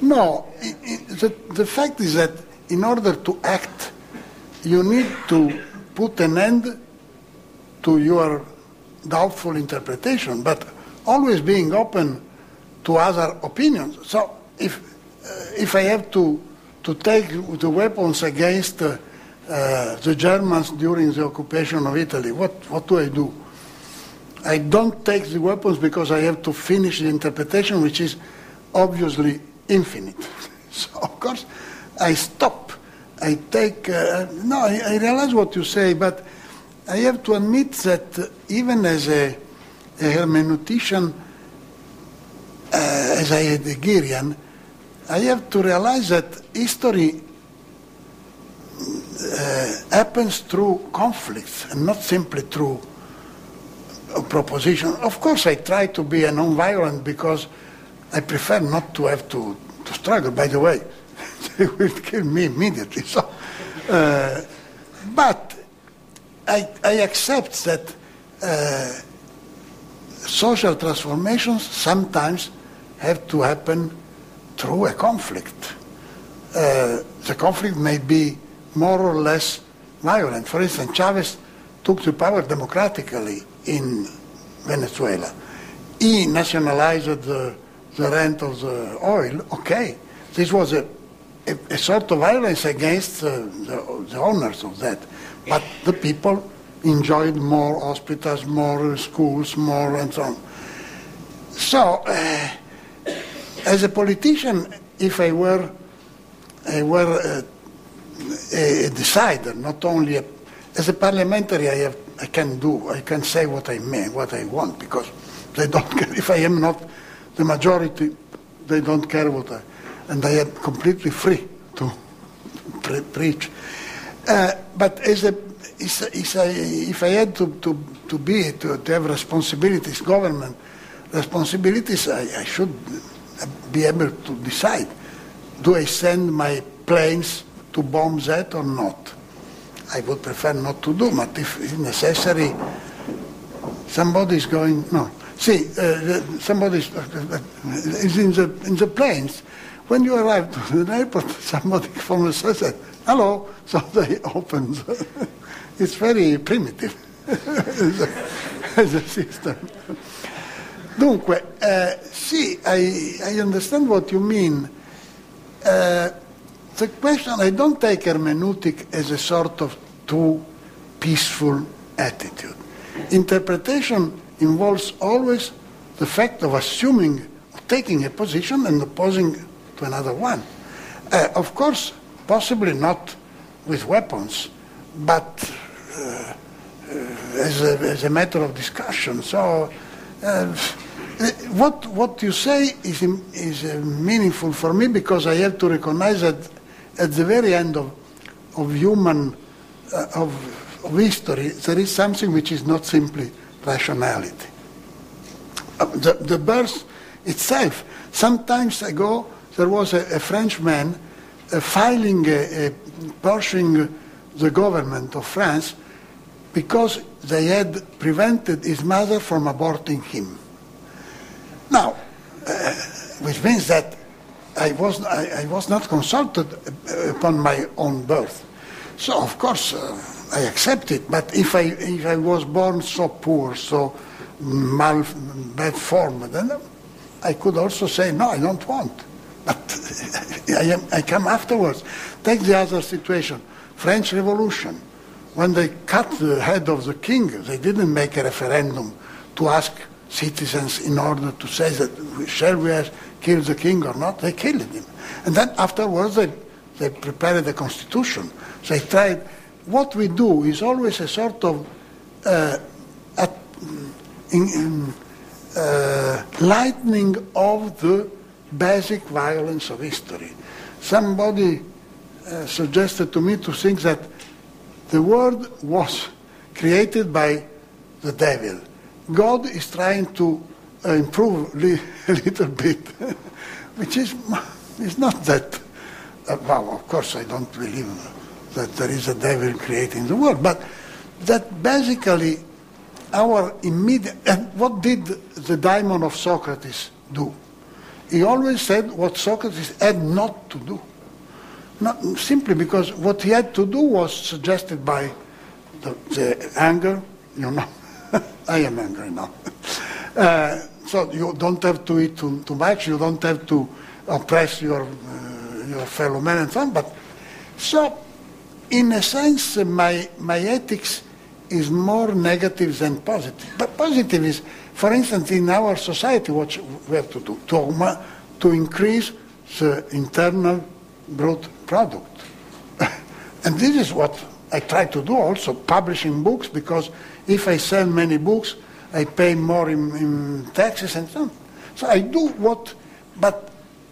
Speaker 2: no, the fact is that in order to act, you need to put an end to your doubtful interpretation, but always being open to other opinions. So if I have to take the weapons against the Germans during the occupation of Italy, what do? I don't take the weapons because I have to finish the interpretation, which is obviously infinite. So, of course, I stop. I take... I realize what you say, but I have to admit that even as a hermeneutician, as a Heideggerian, I have to realize that history happens through conflicts and not simply through a proposition. Of course, I try to be a non-violent because I prefer not to have to struggle. By the way, they will kill me immediately. So, but I accept that social transformations sometimes have to happen through a conflict. The conflict may be more or less violent. For instance, Chavez took the power democratically in Venezuela. He nationalized the rent of the oil. Okay, this was a sort of violence against the owners of that. But the people enjoyed more hospitals, more schools, more and so on. So, as a politician, if I were a decider, not only as a parliamentary, I I can say what I mean, what I want, because they don't care. If I am not the majority, they don't care and I am completely free to preach. But if I had to have responsibilities, government responsibilities, I should be able to decide. Do I send my planes to bomb that or not? I would prefer not to do, but if necessary, somebody's going, no. See, somebody is in the planes. When you arrive to the airport, somebody from the side said, hello, so they open. It's very primitive as a system. Dunque, sì, I understand what you mean. The question, I don't take hermeneutic as a sort of too peaceful attitude. Interpretation involves always the fact of assuming, taking a position and opposing to another one. Of course, possibly not with weapons, but as a matter of discussion. So, what you say is meaningful for me, because I have to recognize that at the very end of human of history, there is something which is not simply rationality. The birth itself. Some time ago, there was a Frenchman pursuing the government of France because they had prevented his mother from aborting him. Now, which means that I was not consulted upon my own birth. So, of course, I accept it. But if I was born so poor, so bad formed, then I could also say, no, I don't want. But I come afterwards. Take the other situation, French Revolution. When they cut the head of the king, they didn't make a referendum to ask citizens in order to say that shall we kill the king or not. They killed him. And then afterwards they prepared the constitution. They tried. What we do is always a sort of lightening of the basic violence of history. Somebody suggested to me to think that the world was created by the devil. God is trying to improve a little bit, which is not that. Well, of course, I don't believe that there is a devil creating the world, but that basically our immediate. And what did the daimon of Socrates do? He always said what Socrates had not to do. Not simply because what he had to do was suggested by the anger, I am angry now. So you don't have to eat too much, you don't have to oppress your fellow man and so on. But so, in a sense, my ethics is more negative than positive. But positive is, for instance, in our society, what we have to do to increase the internal brute product. And this is what I try to do also, publishing books, because if I sell many books, I pay more in taxes and so on. So I do but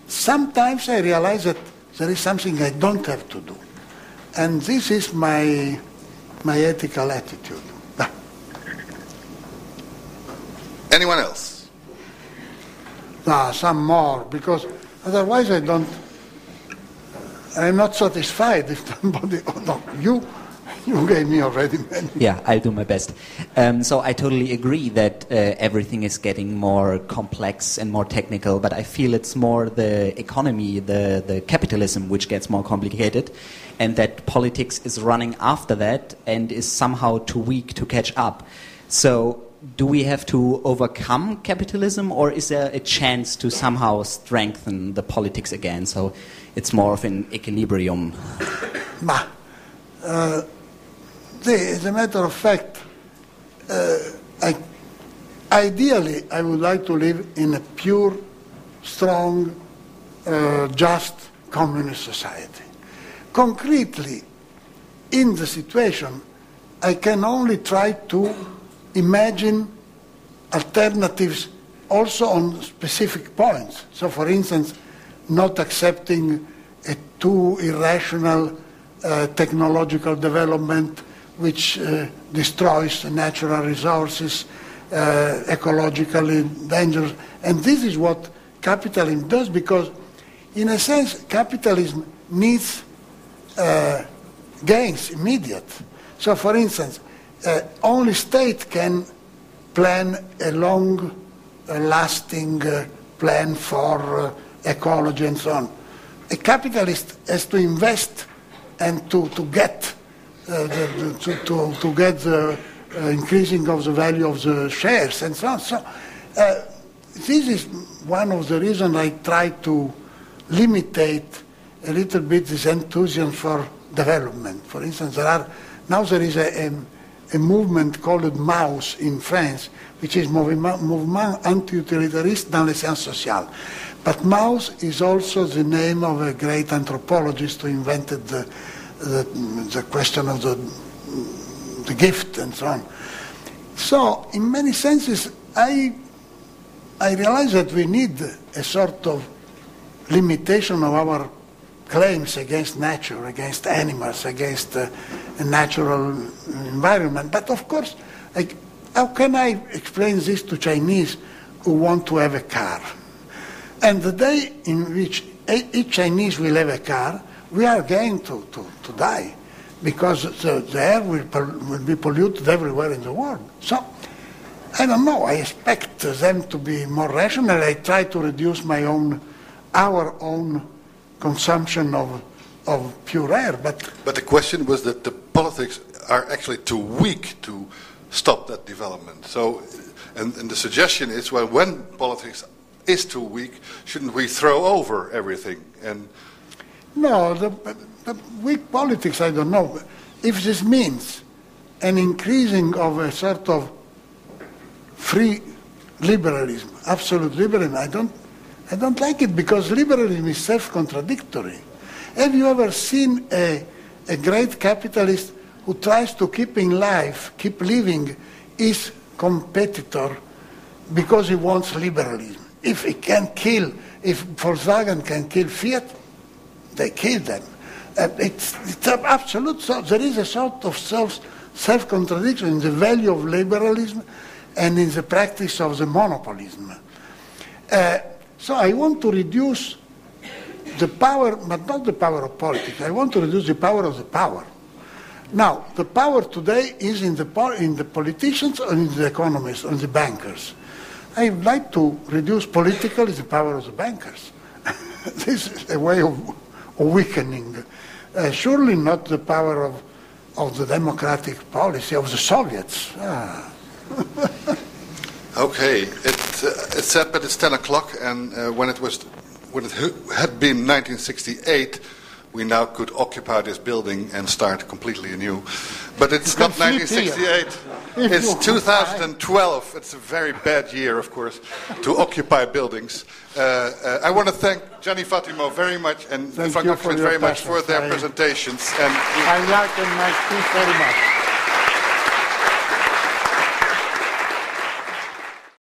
Speaker 2: sometimes I realize that there is something I don't have to do. And this is my ethical attitude.
Speaker 1: Anyone else?
Speaker 2: Some more, because otherwise I'm not satisfied if somebody, you gave me already many.
Speaker 5: Yeah, I'll do my best. So I totally agree that everything is getting more complex and more technical, but I feel it's more the economy, the capitalism, which gets more complicated, and that politics is running after that and is somehow too weak to catch up. So do we have to overcome capitalism, or is there a chance to somehow strengthen the politics again, so it's more of an equilibrium?
Speaker 2: As a matter of fact, ideally I would like to live in a pure, strong, just communist society. Concretely, in the situation, I can only try to imagine alternatives also on specific points. So, for instance, not accepting a too irrational technological development which destroys natural resources, ecologically dangerous. And this is what capitalism does, because in a sense capitalism needs gains immediate. So for instance, only state can plan a long lasting plan for ecology and so on. A capitalist has to invest and to get the increasing of the value of the shares and so on. So this is one of the reasons I try to limitate a little bit this enthusiasm for development. For instance, now there is a movement called MAUS in France, which is Mouvement Anti-Utilitariste dans les Sciences Sociales. But MAUS is also the name of a great anthropologist who invented the question of the gift and so on. So, in many senses, I realize that we need a sort of limitation of our claims against nature, against animals, against a natural environment. But of course, how can I explain this to Chinese who want to have a car? And the day in which each Chinese will have a car, we are going to die, because the air will be polluted everywhere in the world. So, I don't know, I expect them to be more rational. I try to reduce our own consumption of pure air. But
Speaker 1: the question was that the politics are actually too weak to stop that development. So, and the suggestion is, well, when politics is too weak, shouldn't we throw over everything? And
Speaker 2: no, the weak politics, I don't know. If this means an increasing of a sort of free liberalism, absolute liberalism, I don't like it, because liberalism is self-contradictory. Have you ever seen a great capitalist who tries to keep living his competitor because he wants liberalism? If Volkswagen can kill Fiat, they kill them. It's absolute. So there is a sort of self-contradiction in the value of liberalism and in the practice of the monopolism. So I want to reduce the power, but not the power of politics. I want to reduce the power of the power. Now, the power today is in the politicians or in the economists or in the bankers. I would like to reduce politically the power of the bankers. This is a way of weakening. Surely not the power of the democratic policy of the Soviets.
Speaker 1: Okay, it's said, but it's 10 o'clock, and when it had been 1968, we now could occupy this building and start completely anew. But it's not 1968. It's 2012. It's a very bad year, of course, to occupy buildings. I want to thank Gianni Vattimo very much and Ankersmit very much for their presentations. And
Speaker 2: I like my speech very much.